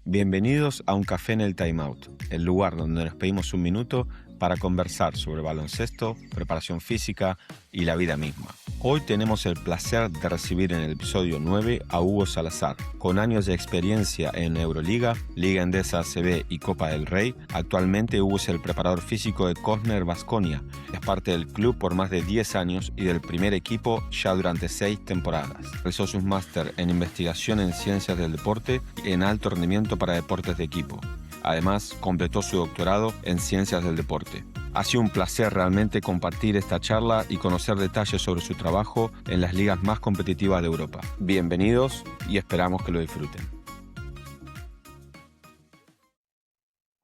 Bienvenidos a Un Café en el Time Out, el lugar donde nos pedimos un minuto para conversar sobre baloncesto, preparación física y la vida misma. Hoy tenemos el placer de recibir en el episodio 9 a Hugo Salazar. Con años de experiencia en Euroliga, Liga Endesa ACB y Copa del Rey, actualmente Hugo es el preparador físico de Cosner Baskonia. Es parte del club por más de 10 años y del primer equipo ya durante 6 temporadas. Realizó sus máster en investigación en ciencias del deporte y en alto rendimiento para deportes de equipo. Además, completó su doctorado en ciencias del deporte. Ha sido un placer realmente compartir esta charla y conocer detalles sobre su trabajo en las ligas más competitivas de Europa. Bienvenidos y esperamos que lo disfruten.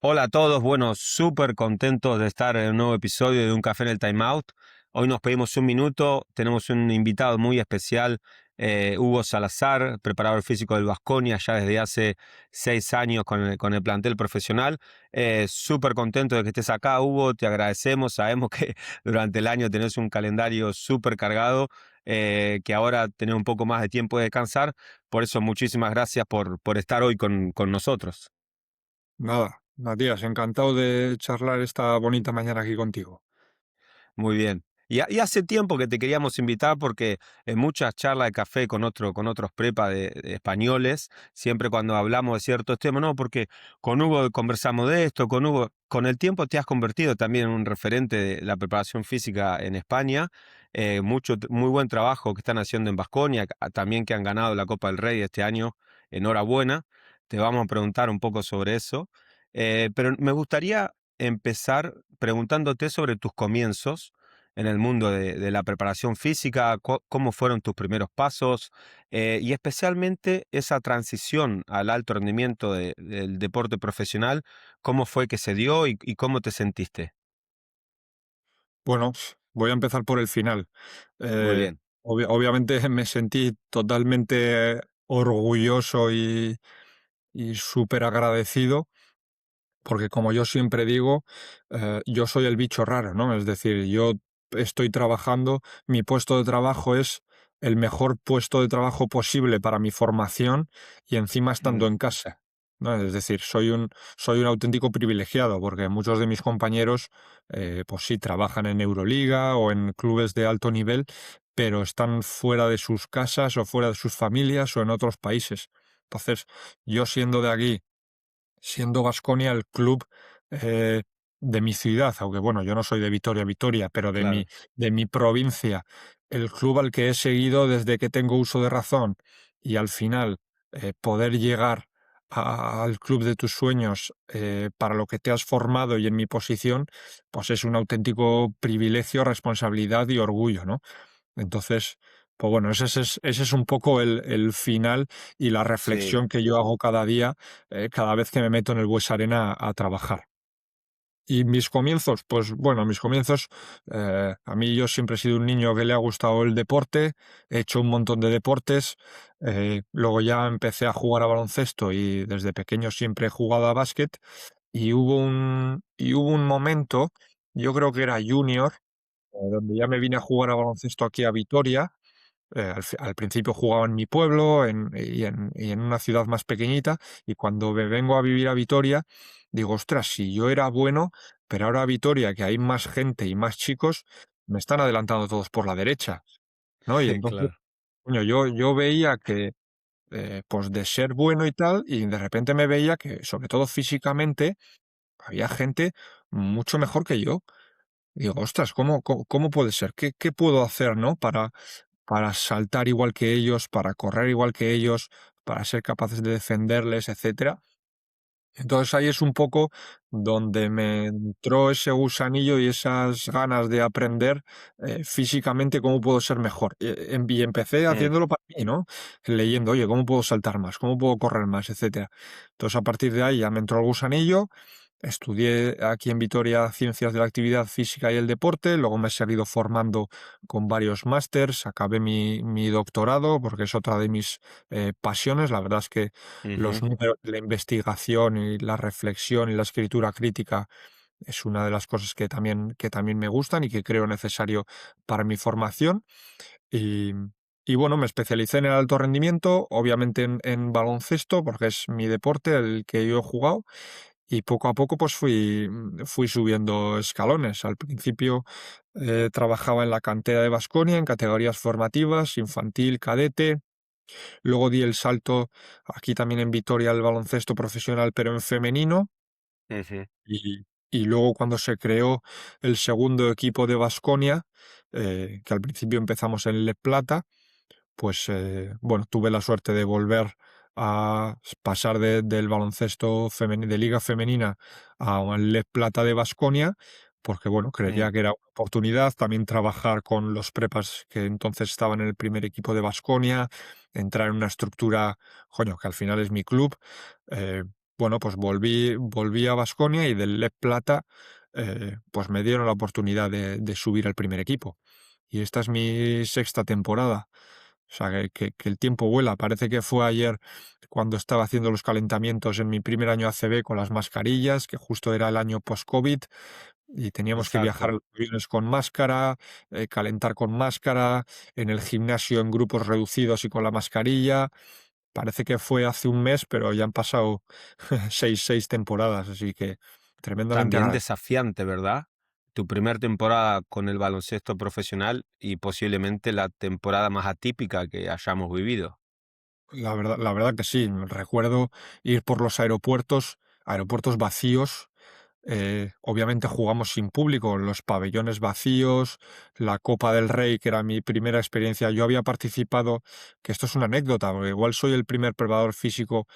Hola a todos, bueno, súper contentos de estar en un nuevo episodio de Un Café en el Time Out. Hoy nos pedimos un minuto, tenemos un invitado muy especial, Hugo Salazar, preparador físico del Baskonia, ya desde hace 6 años con el plantel profesional. Súper contento de que estés acá, Hugo, te agradecemos, sabemos que durante el año tenés un calendario súper cargado, que ahora tenés un poco más de tiempo de descansar, por eso muchísimas gracias por estar hoy con nosotros. Nada, Matías, encantado de charlar esta bonita mañana aquí contigo. Muy bien. Y hace tiempo que te queríamos invitar porque en muchas charlas de café con otros prepa de españoles, siempre cuando hablamos de ciertos temas, no, porque con Hugo conversamos de esto, con Hugo, con el tiempo te has convertido también en un referente de la preparación física en España, muy buen trabajo que están haciendo en Baskonia, también que han ganado la Copa del Rey este año, enhorabuena, te vamos a preguntar un poco sobre eso, pero me gustaría empezar preguntándote sobre tus comienzos en el mundo de la preparación física, cómo fueron tus primeros pasos y especialmente esa transición al alto rendimiento del deporte profesional, cómo fue que se dio y cómo te sentiste. Bueno, voy a empezar por el final. Muy Eh, bien. obviamente me sentí totalmente orgulloso y súper agradecido, porque como yo siempre digo, yo soy el bicho raro, ¿no? Es decir, yo estoy trabajando, mi puesto de trabajo es el mejor puesto de trabajo posible para mi formación y encima estando Mm, en casa, ¿no? Es decir, soy un auténtico privilegiado porque muchos de mis compañeros, pues sí, trabajan en Euroliga o en clubes de alto nivel, pero están fuera de sus casas o fuera de sus familias o en otros países. Entonces, yo siendo de aquí, siendo Baskonia el club de mi ciudad, aunque bueno, yo no soy de Vitoria, Vitoria, pero claro. de mi provincia, el club al que he seguido desde que tengo uso de razón y al final poder llegar al club de tus sueños para lo que te has formado y en mi posición, pues es un auténtico privilegio, responsabilidad y orgullo, ¿no? Entonces, pues bueno, ese es un poco el final y la Sí, reflexión que yo hago cada día, cada vez que me meto en el Bues Arena a trabajar. Y mis comienzos, pues bueno, mis comienzos, a mí yo siempre he sido un niño que le ha gustado el deporte, he hecho un montón de deportes, luego ya empecé a jugar a baloncesto y desde pequeño siempre he jugado a básquet y hubo un momento, yo creo que era junior, donde ya me vine a jugar a baloncesto aquí a Vitoria. Al principio jugaba en mi pueblo y en una ciudad más pequeñita, y cuando me vengo a vivir a Vitoria, digo, ostras, si yo era bueno, pero ahora a Vitoria, que hay más gente y más chicos, me están adelantando todos por la derecha, ¿no? Y entonces, claro. coño, yo veía que, pues de ser bueno y tal, y de repente me veía que, sobre todo físicamente, había gente mucho mejor que yo. Digo, ostras, ¿cómo puede ser? ¿Qué puedo hacer, no? Para saltar igual que ellos, para correr igual que ellos, para ser capaces de defenderles, etcétera. Entonces ahí es un poco donde me entró ese gusanillo y esas ganas de aprender físicamente cómo puedo ser mejor. Y empecé Mm, haciéndolo para mí, ¿no? Leyendo, oye, ¿cómo puedo saltar más? ¿Cómo puedo correr más? Etcétera. Entonces a partir de ahí ya me entró el gusanillo. Estudié aquí en Vitoria Ciencias de la Actividad Física y el Deporte, luego me he seguido formando con varios másters, acabé mi doctorado porque es otra de mis pasiones. La verdad es que los ujú. números, la investigación y la reflexión y la escritura crítica es una de las cosas que también me gustan y que creo necesario para mi formación. Y bueno, me especialicé en el alto rendimiento, obviamente en baloncesto, porque es mi deporte, el que yo he jugado, y poco a poco pues fui subiendo escalones. Al principio trabajaba en la cantera de Baskonia, en categorías formativas, infantil, cadete. Luego di el salto aquí también en Vitoria al baloncesto profesional, pero en femenino. Ujú. Y luego cuando se creó el segundo equipo de Baskonia, que al principio empezamos en Le Plata, pues bueno, tuve la suerte de volver a pasar del baloncesto de liga femenina a un Leb Plata de Baskonia, porque bueno, Mm, creía que era una oportunidad también trabajar con los prepas que entonces estaban en el primer equipo de Baskonia, entrar en una estructura, coño, que al final es mi club. Eh, bueno, pues volví a Baskonia y del Leb Plata pues me dieron la oportunidad de subir al primer equipo. Y esta es mi sexta temporada. O sea, que el tiempo vuela. Parece que fue ayer cuando estaba haciendo los calentamientos en mi primer año ACB con las mascarillas, que justo era el año post-COVID, y teníamos que viajar exacto. en los aviones con máscara, calentar con máscara, en el gimnasio en grupos reducidos y con la mascarilla. Parece que fue hace un mes, pero ya han pasado seis temporadas, así que tremendamente También agradecido. desafiante, ¿verdad? Tu primer temporada con el baloncesto profesional y posiblemente la temporada más atípica que hayamos vivido. La verdad que sí. Recuerdo ir por los aeropuertos vacíos. Obviamente jugamos sin público, los pabellones vacíos, la Copa del Rey, que era mi primera experiencia. Yo había participado, que esto es una anécdota, porque igual soy el primer preparador físico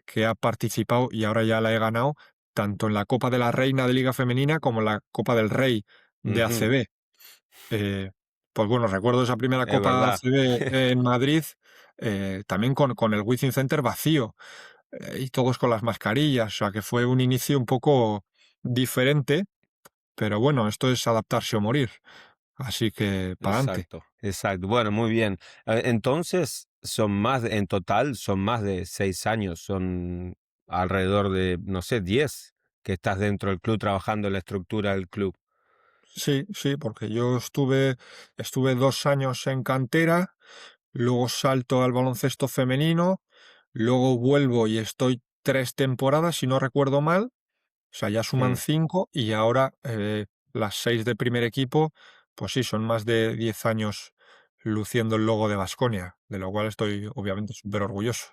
que ha participado y ahora ya la he ganado, tanto en la Copa de la Reina de Liga Femenina como en la Copa del Rey de Ujú, ACB. Eh, pues bueno, recuerdo esa primera es Copa verdad. ACB en Madrid, también con el Wizzing Center vacío, y todos con las mascarillas, o sea que fue un inicio un poco diferente, pero bueno, esto es adaptarse o morir, así que para adelante. Exacto, exacto. Bueno, muy bien. Entonces, en total, son más de 6 años, son alrededor de, no sé, 10 que estás dentro del club trabajando en la estructura del club. Sí, sí, porque yo estuve 2 años en cantera, luego salto al baloncesto femenino, luego vuelvo y estoy 3 temporadas, si no recuerdo mal. O sea, ya suman Mm. 5 y ahora las 6 de primer equipo, pues sí, son más de 10 años luciendo el logo de Baskonia, de lo cual estoy obviamente súper orgulloso.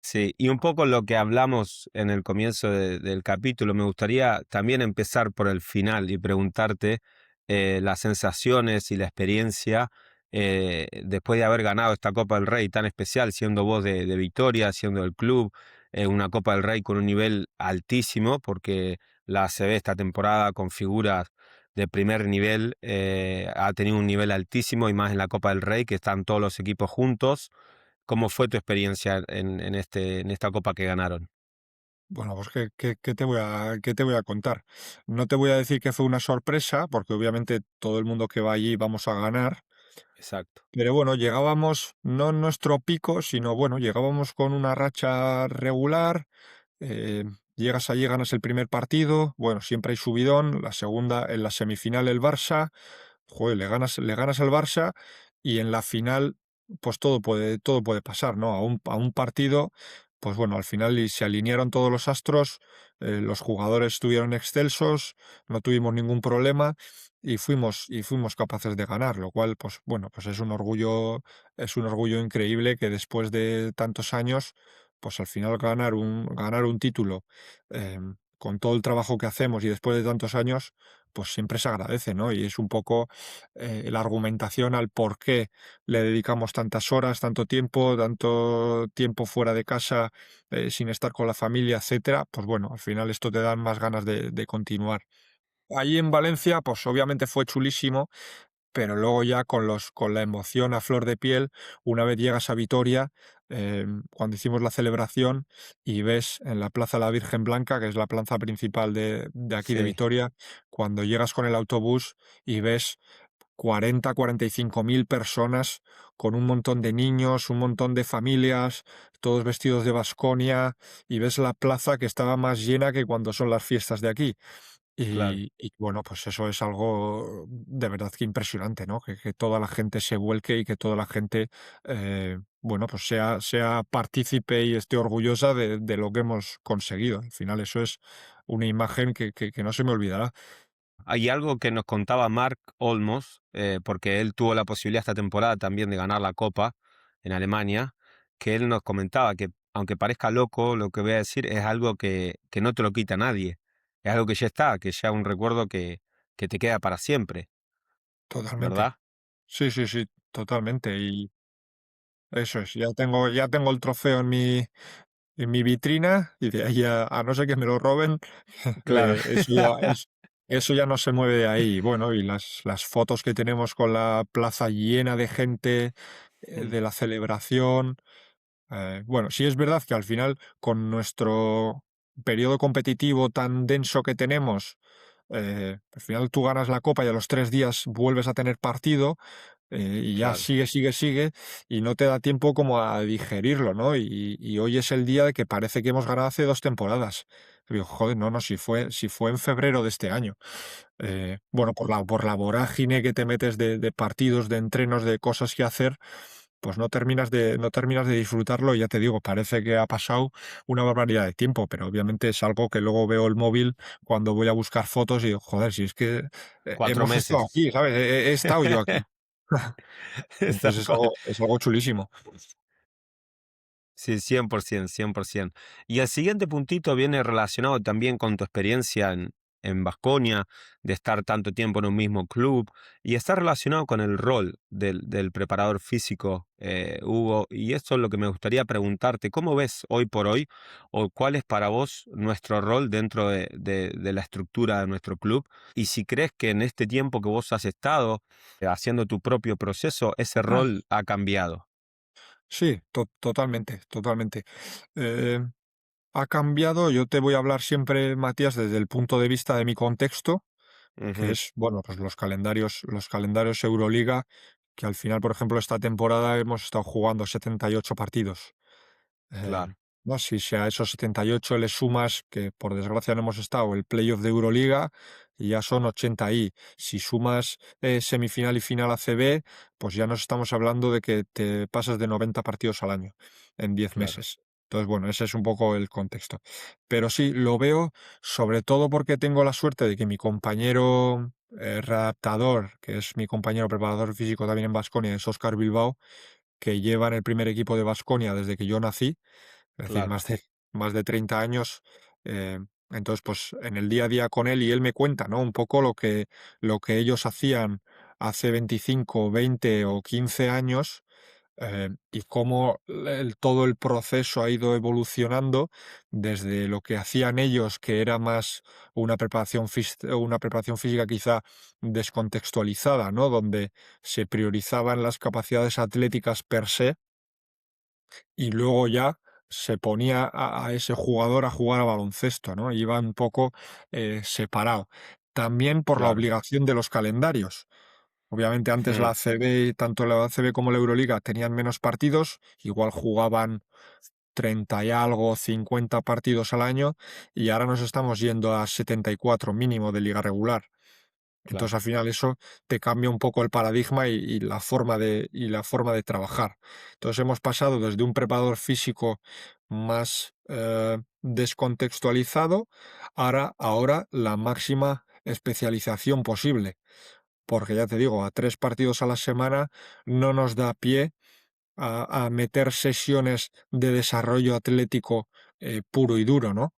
Sí, y un poco lo que hablamos en el comienzo del capítulo, me gustaría también empezar por el final y preguntarte las sensaciones y la experiencia después de haber ganado esta Copa del Rey tan especial, siendo vos de Victoria, siendo el club, una Copa del Rey con un nivel altísimo, porque la ACB esta temporada con figuras de primer nivel ha tenido un nivel altísimo y más en la Copa del Rey, que están todos los equipos juntos. ¿Cómo fue tu experiencia en esta copa que ganaron? Bueno, pues qué te voy a contar? No te voy a decir que fue una sorpresa, porque obviamente todo el mundo que va allí vamos a ganar, Exacto. pero bueno, llegábamos no en nuestro pico, sino bueno, llegábamos con una racha regular. eh, Llegas allí, ganas el primer partido, bueno, siempre hay subidón, la segunda, en la semifinal el Barça, joder, le ganas al Barça y en la final, pues todo puede pasar, ¿no? A un partido, pues bueno, al final y se alinearon todos los astros, los jugadores estuvieron excelsos, no tuvimos ningún problema y fuimos capaces de ganar, lo cual, pues bueno, pues es un orgullo increíble que después de tantos años, pues al final ganar un título con todo el trabajo que hacemos y después de tantos años, pues siempre se agradece, ¿no? Y es un poco la argumentación al por qué le dedicamos tantas horas, tanto tiempo fuera de casa, sin estar con la familia, etcétera. Pues bueno, al final esto te da más ganas de continuar. Allí en Valencia, pues obviamente fue chulísimo, pero luego ya con la emoción a flor de piel, una vez llegas a Vitoria, cuando hicimos la celebración y ves en la Plaza la Virgen Blanca, que es la plaza principal de aquí de Sí, Vitoria, cuando llegas con el autobús y ves 45.000 personas con un montón de niños, un montón de familias, todos vestidos de Baskonia, y ves la plaza que estaba más llena que cuando son las fiestas de aquí. claro. Y bueno, pues eso es algo de verdad que impresionante, ¿no? Que toda la gente se vuelque y que toda la gente, bueno, pues sea partícipe y esté orgullosa de lo que hemos conseguido. Al final eso es una imagen que no se me olvidará. Hay algo que nos contaba Mark Olmos, porque él tuvo la posibilidad esta temporada también de ganar la Copa en Alemania, que él nos comentaba que, aunque parezca loco lo que voy a decir, es algo que no te lo quita nadie. Es algo que ya está, que ya es un recuerdo que te queda para siempre, Totalmente. ¿verdad? Sí, sí, sí, totalmente. Y eso es, ya tengo el trofeo en mi vitrina y de ahí a no ser que me lo roben, Claro. eso ya no se mueve de ahí. Bueno, y las fotos que tenemos con la plaza llena de gente, Mm, de la celebración. Bueno, sí es verdad que al final, con nuestro periodo competitivo tan denso que tenemos, al final tú ganas la copa y a los 3 días vuelves a tener partido, y ya claro. sigue, sigue, sigue, y no te da tiempo como a digerirlo, ¿no? Y hoy es el día de que parece que hemos ganado hace 2 temporadas. Y digo, joder, no, no, si fue en febrero de este año. Bueno, por la vorágine que te metes de partidos, de entrenos, de cosas que hacer, pues no terminas de disfrutarlo, y ya te digo, parece que ha pasado una barbaridad de tiempo, pero obviamente es algo que luego veo el móvil cuando voy a buscar fotos y digo, joder, si es que, 4 hemos estado meses. aquí, ¿sabes? He estado yo aquí. Tal Entonces cual. es algo chulísimo. Sí, 100%, 100%. Y el siguiente puntito viene relacionado también con tu experiencia en Baskonia, de estar tanto tiempo en un mismo club, y está relacionado con el rol del preparador físico, Hugo, y eso es lo que me gustaría preguntarte. ¿Cómo ves hoy por hoy, o cuál es para vos nuestro rol dentro de la estructura de nuestro club? Y si crees que en este tiempo que vos has estado haciendo tu propio proceso, ese rol ha cambiado. Sí, totalmente, totalmente. Eh, Ha cambiado, yo te voy a hablar siempre, Matías, desde el punto de vista de mi contexto, que Ujú, es, bueno, pues los calendarios Euroliga, que al final, por ejemplo, esta temporada hemos estado jugando 78 partidos. Eh, claro, ¿No? Si a esos 78 le sumas, que por desgracia no hemos estado, el playoff de Euroliga, y ya son 80 y si sumas semifinal y final ACB, pues ya nos estamos hablando de que te pasas de 90 partidos al año en 10 claro. meses. Entonces, bueno, ese es un poco el contexto. Pero sí, lo veo sobre todo porque tengo la suerte de que mi compañero readaptador, que es mi compañero preparador físico también en Baskonia, es Óscar Bilbao, que lleva en el primer equipo de Baskonia desde que yo nací, es decir, Claro, más de 30 años. eh, entonces, pues en el día a día con él, y él me cuenta, ¿no? Un poco lo que ellos hacían hace 25, 20 o 15 años, y cómo todo el proceso ha ido evolucionando desde lo que hacían ellos, que era más una preparación física quizá descontextualizada, ¿no? Donde se priorizaban las capacidades atléticas per se, y luego ya se ponía a ese jugador a jugar a baloncesto, ¿no? Iba un poco separado. También por la claro. obligación de los calendarios. Obviamente antes la Ujú, ACB, tanto la ACB como la Euroliga tenían menos partidos, igual jugaban 30 y algo, 50 partidos al año, y ahora nos estamos yendo a 74 mínimo de liga regular. Entonces, claro, al final eso te cambia un poco el paradigma y la forma de trabajar. Entonces, hemos pasado desde un preparador físico más descontextualizado, ahora la máxima especialización posible. Porque ya te digo, a 3 partidos a la semana no nos da pie a meter sesiones de desarrollo atlético puro y duro, ¿no?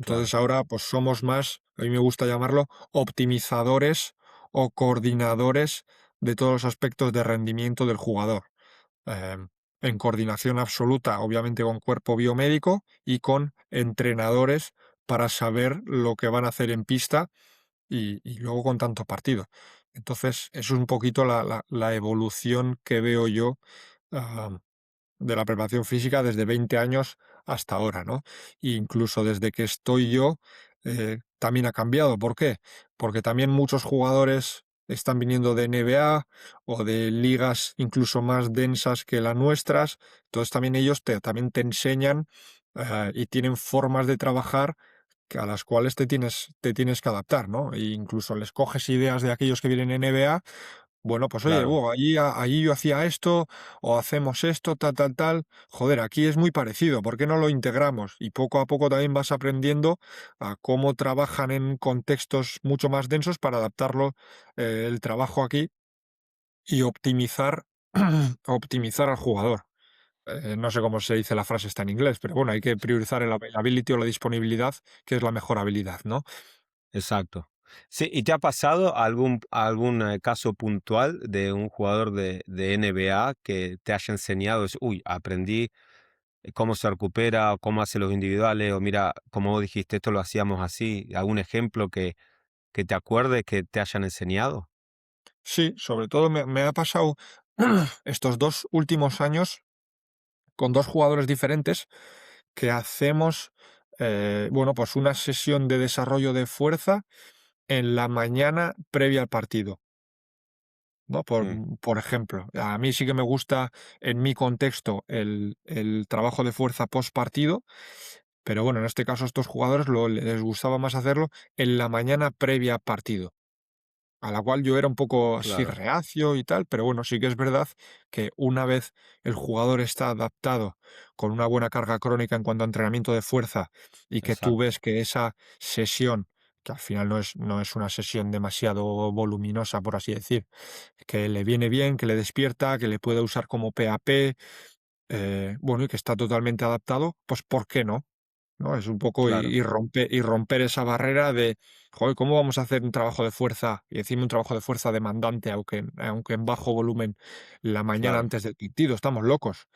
claro, Entonces ahora pues somos más, a mí me gusta llamarlo, optimizadores o coordinadores de todos los aspectos de rendimiento del jugador. En coordinación absoluta, obviamente con cuerpo biomédico y con entrenadores para saber lo que van a hacer en pista, y luego con tanto partido. Entonces, eso es un poquito la evolución que veo yo, ah, de la preparación física desde 20 años hasta ahora, ¿no? E incluso desde que estoy yo, también ha cambiado. ¿Por qué? Porque también muchos jugadores están viniendo de NBA o de ligas incluso más densas que las nuestras. Entonces también ellos también te enseñan, y tienen formas de trabajar a las cuales te tienes que adaptar, ¿no? E incluso les coges ideas de aquellos que vienen en NBA. Bueno, pues oye, Claro, allí yo hacía esto, o hacemos esto, tal, tal, tal. Joder, aquí es muy parecido, ¿por qué no lo integramos? Y poco a poco también vas aprendiendo a cómo trabajan en contextos mucho más densos para adaptarlo, el trabajo aquí y optimizar, optimizar al jugador. No sé cómo se dice la frase está en inglés, pero bueno, hay que priorizar el availability o la disponibilidad, que es la mejor habilidad, ¿no? exacto. Sí, ¿y te ha pasado algún caso puntual de un jugador de NBA que te haya enseñado, uy, aprendí cómo se recupera, o cómo hace los individuales, o mira, como vos dijiste, esto lo hacíamos así? ¿Algún ejemplo que te acuerdes que te hayan enseñado? Sí, sobre todo me ha pasado estos 2 últimos años con 2 jugadores diferentes que hacemos, bueno, pues una sesión de desarrollo de fuerza en la mañana previa al partido, ¿no? Mm, Por ejemplo, a mí sí que me gusta en mi contexto el trabajo de fuerza post partido, pero bueno, en este caso a estos jugadores les gustaba más hacerlo en la mañana previa a partido. A la cual yo era un poco así claro, reacio y tal, pero bueno, sí que es verdad que una vez el jugador está adaptado con una buena carga crónica en cuanto a entrenamiento de fuerza y que tú exacto, ves que esa sesión, que al final no es una sesión demasiado voluminosa, por así decir, que le viene bien, que le despierta, que le puede usar como PAP, bueno, y que está totalmente adaptado, pues ¿por qué no? ¿No? Es un poco claro, y romper esa barrera de, joder, ¿cómo vamos a hacer un trabajo de fuerza? Y encima un trabajo de fuerza demandante, aunque en bajo volumen, la mañana claro, antes del partido, estamos locos.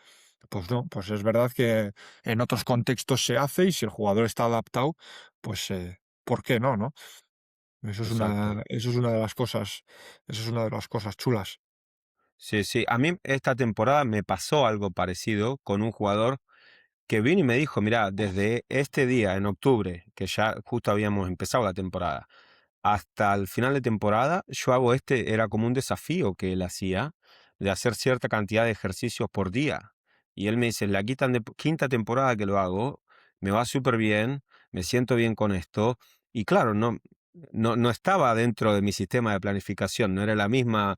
Pues no, pues es verdad que en otros contextos se hace y si el jugador está adaptado, pues ¿por qué no, no? exacto. Eso es una de las cosas chulas. Sí, sí. A mí esta temporada me pasó algo parecido con un jugador que vino y me dijo, mira, desde este día en octubre, que ya justo habíamos empezado la temporada, hasta el final de temporada, yo hago era como un desafío que él hacía, de hacer cierta cantidad de ejercicios por día. Y él me dice, la quinta temporada que lo hago, me va súper bien, me siento bien con esto. Y claro, no estaba dentro de mi sistema de planificación, no era la misma,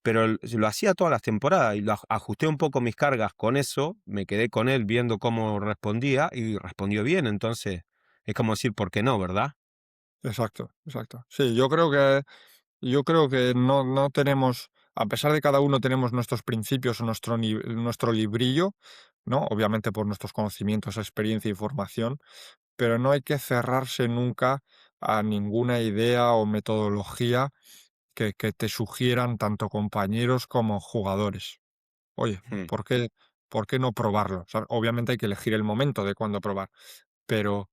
pero lo hacía todas las temporadas y ajusté un poco mis cargas con eso, me quedé con él viendo cómo respondía y respondió bien. Entonces, es como decir, ¿por qué no, verdad? Exacto, exacto. Sí, yo creo que no tenemos, a pesar de cada uno tenemos nuestros principios o nuestro librillo, ¿no? Obviamente por nuestros conocimientos, experiencia y formación, pero no hay que cerrarse nunca a ninguna idea o metodología que te sugieran tanto compañeros como jugadores. Oye, Hmm, ¿por qué no probarlo? O sea, obviamente hay que elegir el momento de cuándo probar. Pero,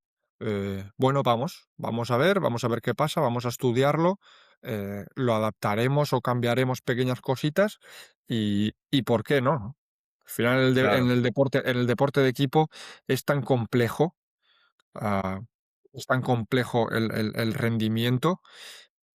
bueno, vamos a ver qué pasa, vamos a estudiarlo, lo adaptaremos o cambiaremos pequeñas cositas y ¿por qué no? Al final claro, en el deporte de equipo es tan complejo, ah, es tan complejo el rendimiento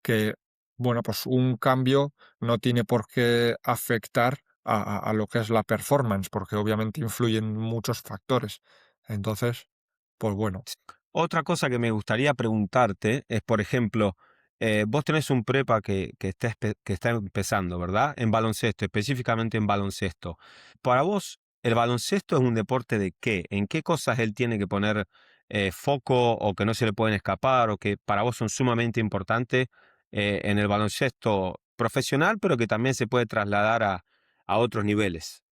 que, bueno, pues un cambio no tiene por qué afectar a lo que es la performance, porque obviamente influyen muchos factores. Entonces, pues bueno. otra cosa que me gustaría preguntarte es, por ejemplo, vos tenés un prepa que está empezando, ¿verdad? En baloncesto, específicamente en baloncesto. Para vos, ¿el baloncesto es un deporte de qué? ¿En qué cosas él tiene que poner foco o que no se le pueden escapar o que para vos son sumamente importantes en el baloncesto profesional, pero que también se puede trasladar a otros niveles?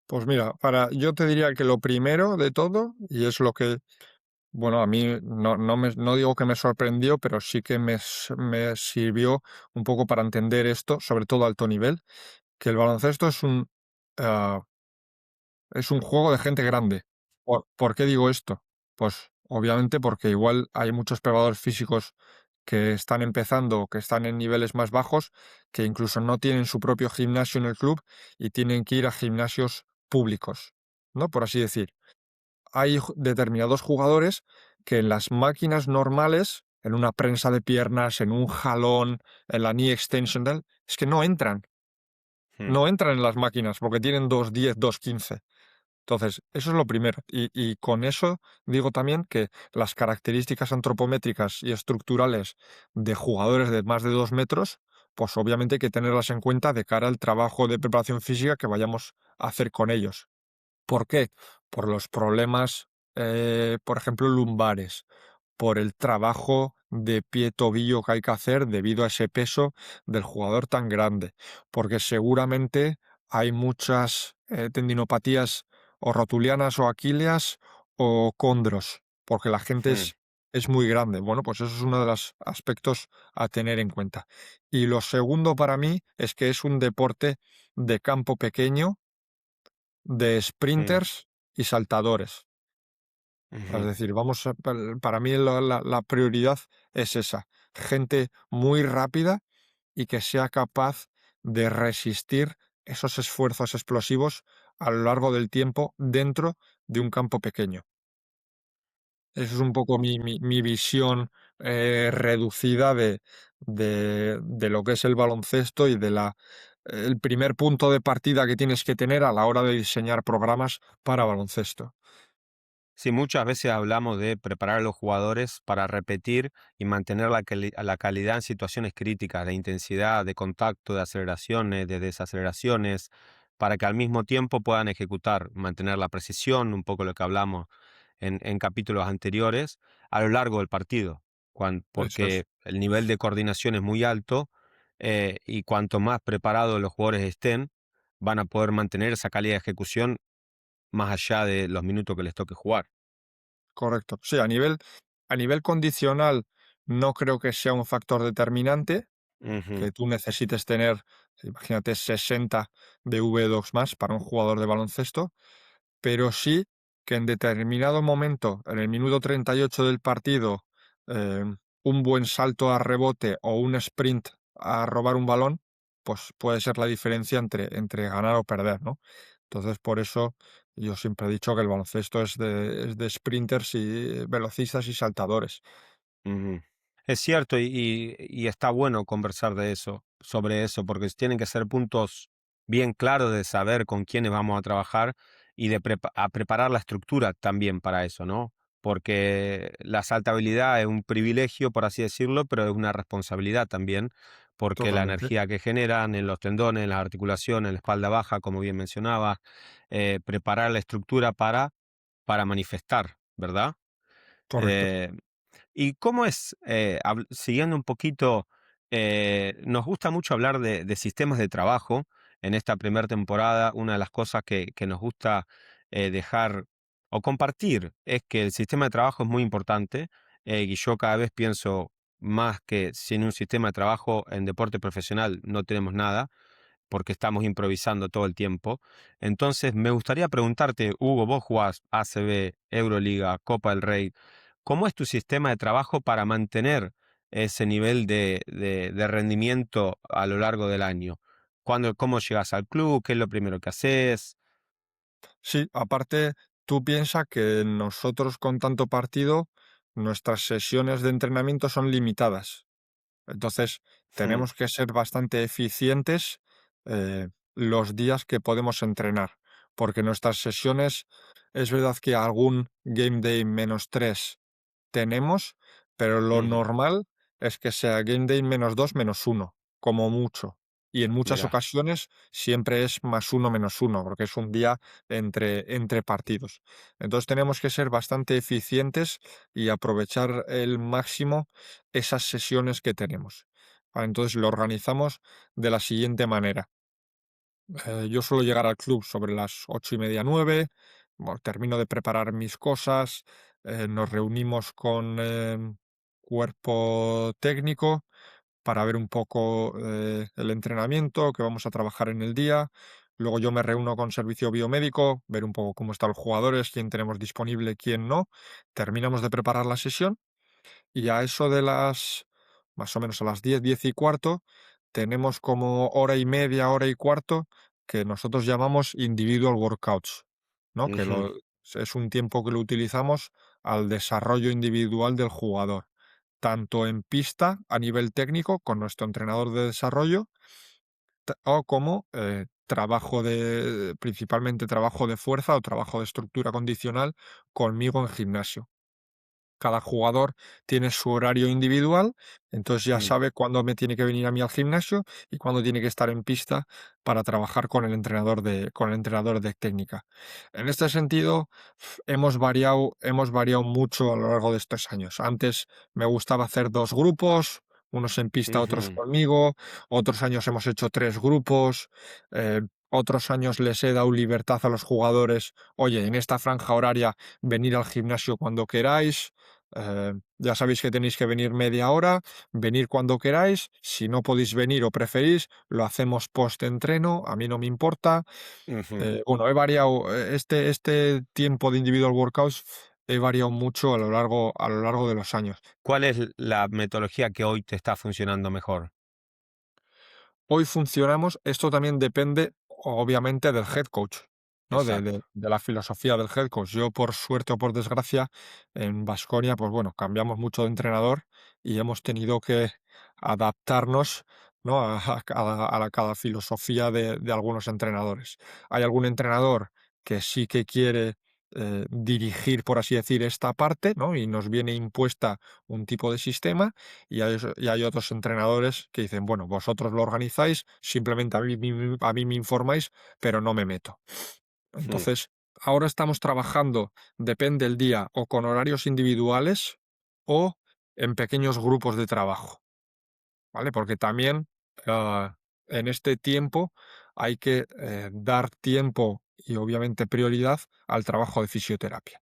Pues mira, yo te diría que lo primero de todo, y es lo que, bueno, a mí no digo que me sorprendió, pero sí que me sirvió un poco para entender esto, sobre todo a alto nivel, que el baloncesto ah, es un juego de gente grande. ¿Por qué digo esto? Pues obviamente porque igual hay muchos preparadores físicos que están empezando, que están en niveles más bajos, que incluso no tienen su propio gimnasio en el club y tienen que ir a gimnasios públicos, ¿no? Por así decir. Hay determinados jugadores que en las máquinas normales, en una prensa de piernas, en un jalón, en la knee extension, tal, es que no entran. Hmm, No entran en las máquinas porque tienen 2.10, 2.15. Entonces, eso es lo primero. Y con eso digo también que las características antropométricas y estructurales de jugadores de más de 2 metros, pues obviamente hay que tenerlas en cuenta de cara al trabajo de preparación física que vayamos a hacer con ellos. ¿Por qué? Por los problemas, por ejemplo, lumbares, por el trabajo de pie-tobillo que hay que hacer debido a ese peso del jugador tan grande, porque seguramente hay muchas tendinopatías o rotulianas o aquíleas o condros, porque la gente Mm, es muy grande. Bueno, pues eso es uno de los aspectos a tener en cuenta. Y lo segundo para mí es que es un deporte de campo pequeño, de mm, sprinters y saltadores. Es ujú. decir, vamos a para mí la prioridad es esa, gente muy rápida y que sea capaz de resistir esos esfuerzos explosivos a lo largo del tiempo dentro de un campo pequeño. Esa es un poco mi visión, reducida de lo que es el baloncesto y de el primer punto de partida que tienes que tener a la hora de diseñar programas para baloncesto. Sí, muchas veces hablamos de preparar a los jugadores para repetir y mantener la calidad en situaciones críticas, de intensidad, de contacto, de aceleraciones, de desaceleraciones, para que al mismo tiempo puedan ejecutar, mantener la precisión, un poco lo que hablamos en capítulos anteriores, a lo largo del partido, Eso es, porque el nivel de coordinación es muy alto, y cuanto más preparados los jugadores estén, van a poder mantener esa calidad de ejecución más allá de los minutos que les toque jugar. correcto. Sí, a nivel condicional no creo que sea un factor determinante, Ujú, que tú necesites tener, imagínate, 60 de V2 más para un jugador de baloncesto, pero sí que en determinado momento, en el minuto 38 del partido, un buen salto a rebote o un sprint a robar un balón, pues puede ser la diferencia entre ganar o perder, ¿no? Entonces, por eso yo siempre he dicho que el baloncesto es de sprinters y velocistas y saltadores. ujú. Es cierto, y está bueno conversar de eso, sobre eso, porque tienen que ser puntos bien claros de saber con quiénes vamos a trabajar y de preparar la estructura también para eso, ¿no? Porque la saltabilidad es un privilegio, por así decirlo, pero es una responsabilidad también, porque la Totalmente. energía que generan en los tendones, en las articulaciones, en la espalda baja, como bien mencionaba, preparar la estructura para manifestar, ¿verdad? Correcto. Eh, ¿Y cómo es, siguiendo un poquito, nos gusta mucho hablar de sistemas de trabajo en esta primera temporada? Una de las cosas que nos gusta dejar o compartir es que el sistema de trabajo es muy importante, y yo cada vez pienso más que sin un sistema de trabajo en deporte profesional no tenemos nada porque estamos improvisando todo el tiempo. Entonces, me gustaría preguntarte, Hugo, vos jugás ACB, Euroliga, Copa del Rey, ¿cómo es tu sistema de trabajo para mantener ese nivel de rendimiento a lo largo del año? ¿Cómo llegas al club? ¿Qué es lo primero que haces? Sí, aparte, tú piensas que nosotros con tanto partido, nuestras sesiones de entrenamiento son limitadas. Entonces, Mm, tenemos que ser bastante eficientes los días que podemos entrenar, porque nuestras sesiones, es verdad que algún game day -3 tenemos, pero lo ujú, normal es que sea game day -2, -1, como mucho. Y en muchas mira, ocasiones siempre es +1, -1, porque es un día entre partidos. Entonces tenemos que ser bastante eficientes y aprovechar el máximo esas sesiones que tenemos. Entonces lo organizamos de la siguiente manera. Yo suelo llegar al club sobre las 8:30, 9. Bueno, termino de preparar mis cosas, nos reunimos con cuerpo técnico para ver un poco el entrenamiento que vamos a trabajar en el día. Luego yo me reúno con servicio biomédico, ver un poco cómo están los jugadores, quién tenemos disponible, quién no. Terminamos de preparar la sesión y a eso de más o menos a las 10, 10:15, tenemos como hora y media, hora y cuarto, que nosotros llamamos individual workouts, ¿no? ujú, Es un tiempo que lo utilizamos al desarrollo individual del jugador, tanto en pista a nivel técnico con nuestro entrenador de desarrollo, o como principalmente trabajo de fuerza o trabajo de estructura condicional conmigo en gimnasio. Cada jugador tiene su horario individual, entonces ya Mm, sabe cuándo me tiene que venir a mí al gimnasio y cuándo tiene que estar en pista para trabajar con el entrenador de técnica. En este sentido, hemos variado mucho a lo largo de estos años. Antes me gustaba hacer 2 grupos, unos en pista, otros ujú, conmigo. Otros años hemos hecho 3 grupos. eh, Otros años les he dado libertad a los jugadores. Oye, en esta franja horaria venir al gimnasio cuando queráis. Ya sabéis que tenéis que venir media hora, venir cuando queráis. Si no podéis venir o preferís, lo hacemos post-entreno, a mí no me importa. ujú. Bueno, he variado, este tiempo de individual workouts he variado mucho a lo largo de los años. ¿Cuál es la metodología que hoy te está funcionando mejor? Hoy funcionamos, esto también depende, obviamente, del head coach, ¿no? Exacto. De la filosofía del head coach. Yo, por suerte o por desgracia, en Baskonia, pues bueno, cambiamos mucho de entrenador y hemos tenido que adaptarnos, ¿no? Cada filosofía de algunos entrenadores. Hay algún entrenador que sí que quiere dirigir, por así decir, esta parte, ¿no? Y nos viene impuesta un tipo de sistema y hay otros entrenadores que dicen, bueno, vosotros lo organizáis, simplemente a mí me informáis, pero no me meto. Mm, Entonces, ahora estamos trabajando, depende el día, o con horarios individuales o en pequeños grupos de trabajo, ¿vale? Porque también en este tiempo hay que dar tiempo y obviamente prioridad al trabajo de fisioterapia.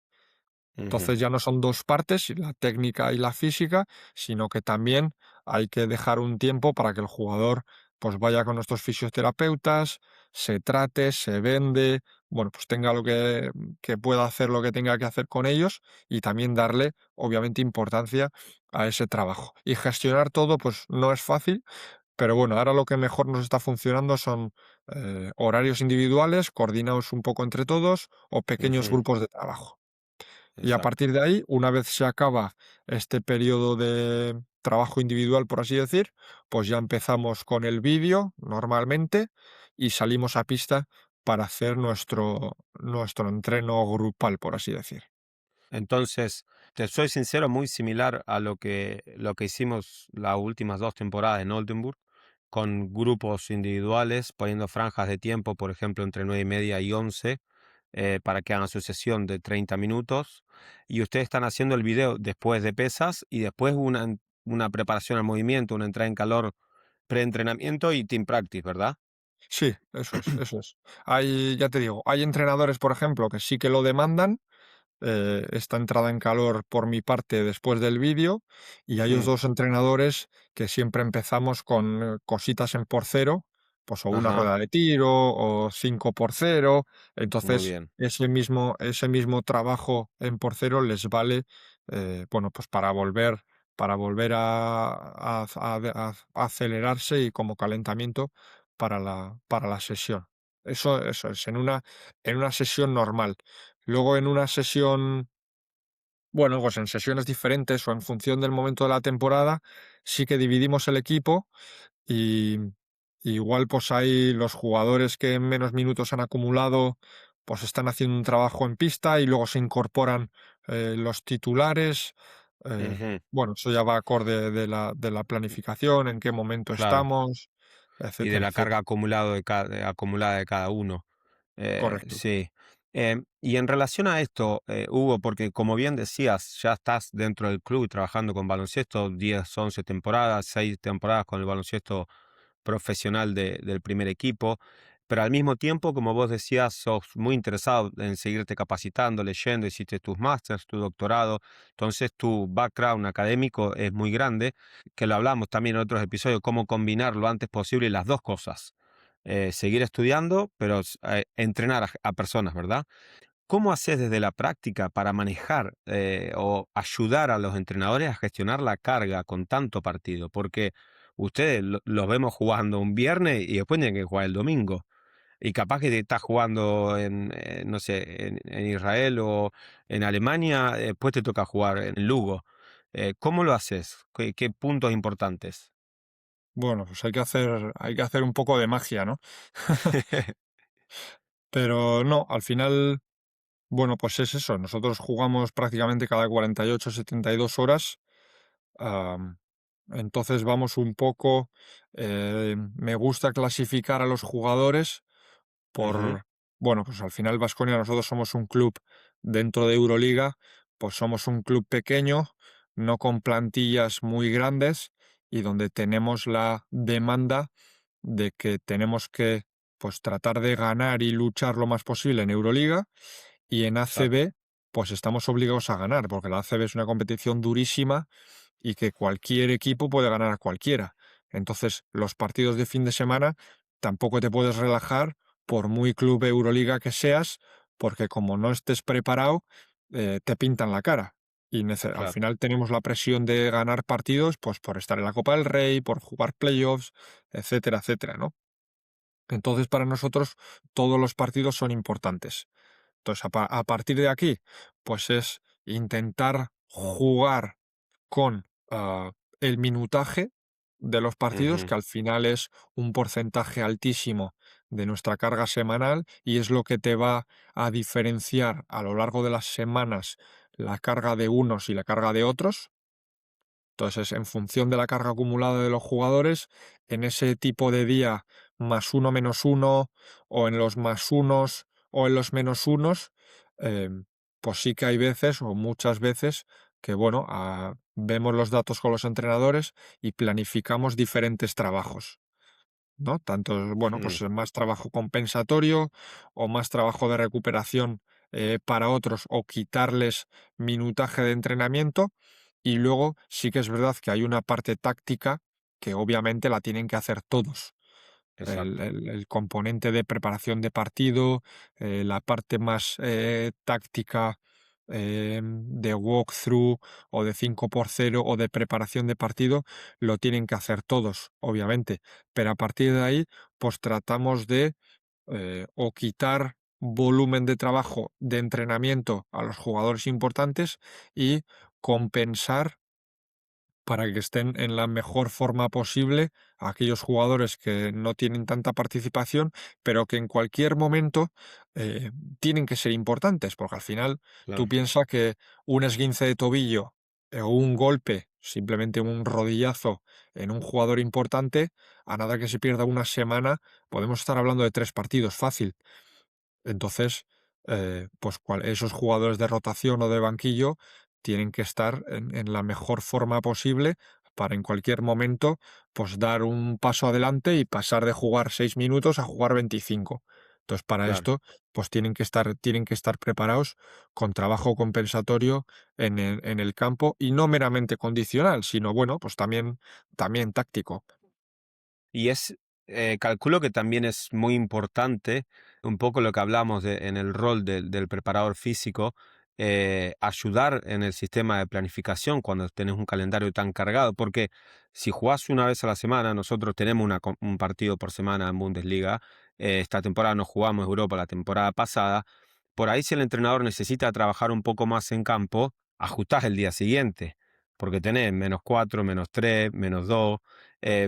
ujú, Entonces ya no son 2 partes, la técnica y la física, sino que también hay que dejar un tiempo para que el jugador, pues, vaya con nuestros fisioterapeutas, se trate, se vende, bueno, pues tenga que pueda hacer lo que tenga que hacer con ellos y también darle, obviamente, importancia a ese trabajo. Y gestionar todo, pues, no es fácil, pero bueno, ahora lo que mejor nos está funcionando son, horarios individuales, coordinados un poco entre todos, o pequeños ujú, grupos de trabajo. Y a exacto. partir de ahí, una vez se acaba este periodo de trabajo individual, por así decir, pues ya empezamos con el vídeo normalmente y salimos a pista para hacer nuestro entreno grupal, por así decir. Entonces, te soy sincero, muy similar a lo que hicimos las últimas 2 temporadas en Oldenburg, con grupos individuales, poniendo franjas de tiempo, por ejemplo, entre 9:30 y 11, para que hagan su sesión de 30 minutos. Y ustedes están haciendo el video después de pesas y después una preparación al movimiento, una entrada en calor, preentrenamiento y team practice, ¿verdad? Sí, eso es, eso es. Hay, ya te digo, hay entrenadores, por ejemplo, que sí que lo demandan, esta entrada en calor por mi parte después del vídeo, y hay Mm, otros entrenadores que siempre empezamos con cositas en por cero, pues o una ajá, rueda de tiro o 5 por cero. muy Entonces, bien. ese mismo trabajo en por cero les vale, bueno, pues para volver a acelerarse y como calentamiento para la sesión. Eso es, en una sesión normal. Luego en una sesión, bueno, pues en sesiones diferentes o en función del momento de la temporada, sí que dividimos el equipo y igual pues hay los jugadores que menos minutos han acumulado, pues están haciendo un trabajo en pista y luego se incorporan los titulares. Ujú, Bueno, eso ya va acorde de la planificación, en qué momento claro. estamos, Y de etcétera, la carga etcétera. acumulada de cada uno. Correcto. Sí. Y en relación a esto, Hugo, porque como bien decías, ya estás dentro del club y trabajando con baloncesto, 10, 11 temporadas, 6 temporadas con el baloncesto profesional del primer equipo, pero al mismo tiempo, como vos decías, sos muy interesado en seguirte capacitando, leyendo, hiciste tus másters, tu doctorado, entonces tu background académico es muy grande, que lo hablamos también en otros episodios, cómo combinar lo antes posible las dos cosas. Seguir estudiando, pero entrenar a personas, ¿verdad? ¿Cómo haces desde la práctica para manejar o ayudar a los entrenadores a gestionar la carga con tanto partido? Porque ustedes los vemos jugando un viernes y después tienen que jugar el domingo. Y capaz que te estás jugando no sé, en Israel o en Alemania, después te toca jugar en Lugo. ¿Cómo lo haces? ¿Qué puntos importantes? Bueno, pues hay que hacer un poco de magia, ¿no? Pero no, al final, bueno, pues es eso. Nosotros jugamos prácticamente cada 48, 72 horas. am, entonces vamos un poco. Me gusta clasificar a los jugadores Ujú, por, bueno, pues al final Baskonia, nosotros somos un club dentro de Euroliga, pues somos un club pequeño, no con plantillas muy grandes y donde tenemos la demanda de que tenemos que pues tratar de ganar y luchar lo más posible en Euroliga y en claro, ACB pues estamos obligados a ganar porque la ACB es una competición durísima y que cualquier equipo puede ganar a cualquiera. Entonces, los partidos de fin de semana tampoco te puedes relajar por muy club Euroliga que seas, porque como no estés preparado, te pintan la cara. Y al claro. final tenemos la presión de ganar partidos, pues por estar en la Copa del Rey, por jugar playoffs, etcétera, etcétera, ¿no? Entonces, para nosotros, todos los partidos son importantes. Entonces, a partir de aquí, pues es intentar jugar con el minutaje de los partidos, Ujú, que al final es un porcentaje altísimo de nuestra carga semanal y es lo que te va a diferenciar a lo largo de las semanas la carga de unos y la carga de otros. Entonces, en función de la carga acumulada de los jugadores, en ese tipo de día más uno menos uno, o en los más unos, o en los menos unos, pues sí que hay veces, o muchas veces, que bueno, vemos los datos con los entrenadores y planificamos diferentes trabajos. ¿No? Tanto, bueno, mm, pues más trabajo compensatorio o más trabajo de recuperación para otros o quitarles minutaje de entrenamiento. Y luego sí que es verdad que hay una parte táctica que obviamente la tienen que hacer todos. El, exacto. el componente de preparación de partido, la parte más táctica de walkthrough o de 5x0 o de preparación de partido, lo tienen que hacer todos, obviamente. Pero a partir de ahí, pues tratamos de o quitar volumen de trabajo de entrenamiento a los jugadores importantes y compensar para que estén en la mejor forma posible aquellos jugadores que no tienen tanta participación, pero que en cualquier momento eh, tienen que ser importantes, porque al final tú Claro, piensas que un esguince de tobillo o un golpe, simplemente un rodillazo en un jugador importante, a nada que se pierda una semana, podemos estar hablando de 3 partidos fácil. Entonces, pues esos jugadores de rotación o de banquillo tienen que estar en la mejor forma posible para en cualquier momento pues dar un paso adelante y pasar de jugar 6 minutos a jugar 25. Entonces, para claro. esto, pues tienen que estar preparados con trabajo compensatorio en el campo y no meramente condicional, sino bueno, pues también táctico. Y calculo que también es muy importante, un poco lo que hablamos en el rol del preparador físico, ayudar en el sistema de planificación cuando tenés un calendario tan cargado, porque si jugás una vez a la semana, nosotros tenemos un partido por semana en Bundesliga, esta temporada no jugamos Europa la temporada pasada, por ahí si el entrenador necesita trabajar un poco más en campo, ajustás el día siguiente, porque tenés -4, -3, -2.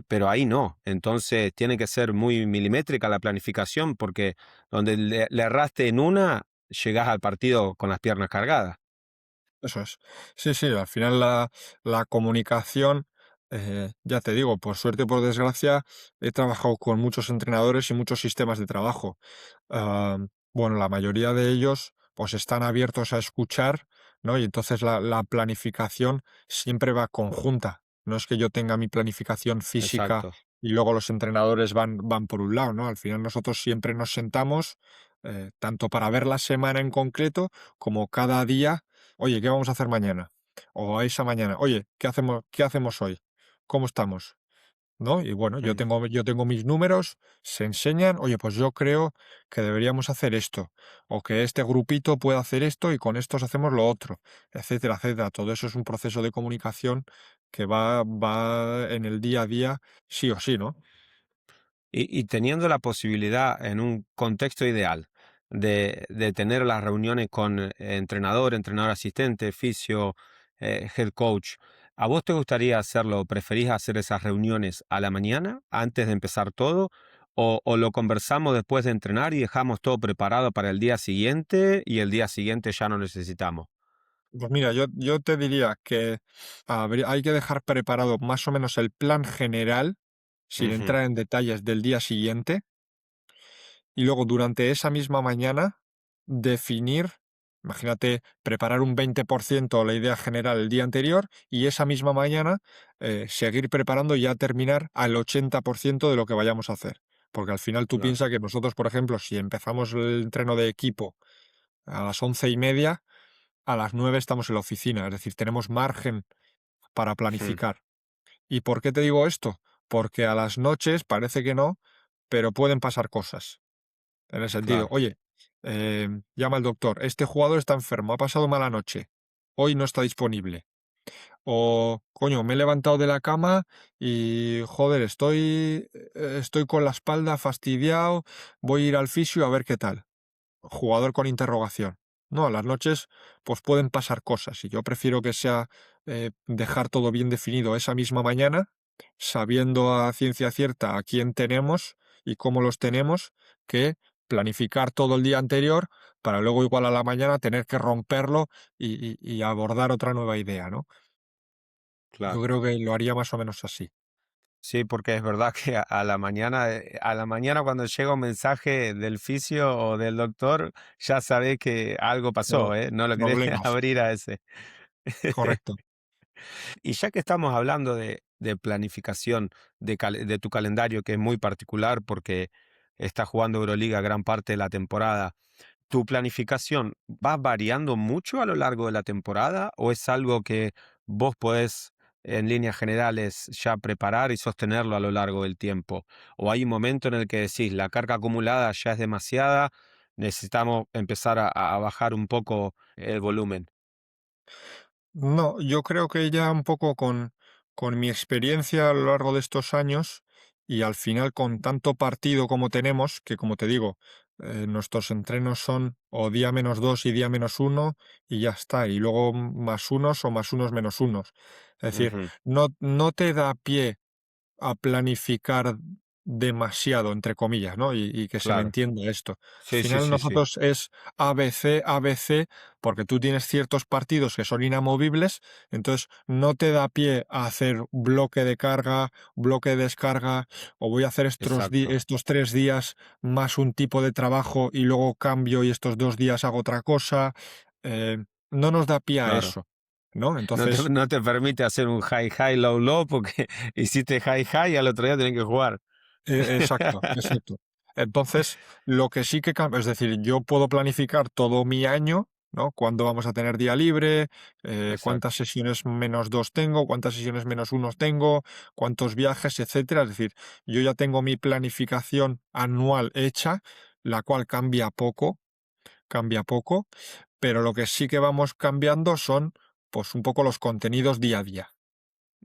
Pero ahí no. Entonces tiene que ser muy milimétrica la planificación porque donde le erraste en una, llegás al partido con las piernas cargadas. Eso es. Sí, sí, al final la comunicación, ya te digo, por suerte o por desgracia, he trabajado con muchos entrenadores y muchos sistemas de trabajo. Bueno, la mayoría de ellos pues están abiertos a escuchar, ¿no? Y entonces la planificación siempre va conjunta. No es que yo tenga mi planificación física Exacto, y luego los entrenadores van por un lado, ¿no? Al final nosotros siempre nos sentamos, tanto para ver la semana en concreto como cada día. Oye, ¿qué vamos a hacer mañana? O esa mañana, oye, ¿qué hacemos hoy? ¿Cómo estamos? ¿No? Y bueno, yo mm, tengo mis números, se enseñan, oye, pues yo creo que deberíamos hacer esto, o que este grupito puede hacer esto y con estos hacemos lo otro, etcétera, etcétera. Todo eso es un proceso de comunicación que va en el día a día, sí o sí, ¿no? y teniendo la posibilidad en un contexto ideal de tener las reuniones con entrenador asistente, fisio, head coach, ¿A vos te gustaría hacerlo, preferís hacer esas reuniones a la mañana, antes de empezar todo, o lo conversamos después de entrenar y dejamos todo preparado para el día siguiente y el día siguiente ya no necesitamos? Pues mira, yo te diría que hay que dejar preparado más o menos el plan general, sin Ujú, entrar en detalles del día siguiente, y luego durante esa misma mañana definir, imagínate, preparar un 20% la idea general el día anterior y esa misma mañana seguir preparando y ya terminar al 80% de lo que vayamos a hacer. Porque al final tú claro. piensas que nosotros, por ejemplo, si empezamos el entreno de equipo a las 11:30, a las 9 estamos en la oficina, es decir, tenemos margen para Ujú, planificar. ¿Y por qué te digo esto? Porque a las noches parece que no, pero pueden pasar cosas. En el sentido, claro, oye, llama al doctor, este jugador está enfermo, ha pasado mala noche, hoy no está disponible. O, coño, me he levantado de la cama y, joder, estoy con la espalda fastidiado, voy a ir al fisio a ver qué tal. Jugador con interrogación. No, a las noches pues pueden pasar cosas y yo prefiero que sea dejar todo bien definido esa misma mañana, sabiendo a ciencia cierta a quién tenemos y cómo los tenemos, que planificar todo el día anterior para luego igual a la mañana tener que romperlo y abordar otra nueva idea, ¿no? Yo claro. creo que lo haría más o menos así. Sí, porque es verdad que a la mañana cuando llega un mensaje del fisio o del doctor, ya sabés que algo pasó, ¿eh? No lo querés Problemas. abrir a ese. Correcto. Y ya que estamos hablando de planificación de tu calendario, que es muy particular porque estás jugando Euroliga gran parte de la temporada, ¿tu planificación va variando mucho a lo largo de la temporada o es algo que vos podés, en líneas generales, ya preparar y sostenerlo a lo largo del tiempo? ¿O hay un momento en el que decís, la carga acumulada ya es demasiada, necesitamos empezar a bajar un poco el volumen? No, yo creo que ya un poco con mi experiencia a lo largo de estos años y al final con tanto partido como tenemos, que como te digo, nuestros entrenos son o día -2 y día -1 y ya está, y luego más unos o más unos menos unos. Es decir, Ujú, no te da pie a planificar demasiado, entre comillas, ¿no? Y que se me claro. entienda esto. Al Sí, sí, final sí, sí. nosotros es ABC, ABC, porque tú tienes ciertos partidos que son inamovibles, entonces no te da pie a hacer bloque de carga, bloque de descarga, o voy a hacer Exacto. estos 3 días más un tipo de trabajo y luego cambio y estos 2 días hago otra cosa. Eh, no nos da pie a Claro. eso, ¿no? No te, Entonces, no te permite hacer un high, high, low, low porque hiciste high, high y al otro día tenés que jugar. Exacto, exacto. Entonces, lo que sí que cambia, es decir, yo puedo planificar todo mi año, ¿no? Cuándo vamos a tener día libre, cuántas Exacto, sesiones -2 tengo, cuántas sesiones -1 tengo, cuántos viajes, etcétera. Es decir, yo ya tengo mi planificación anual hecha, la cual cambia poco, pero lo que sí que vamos cambiando son, pues, un poco los contenidos día a día.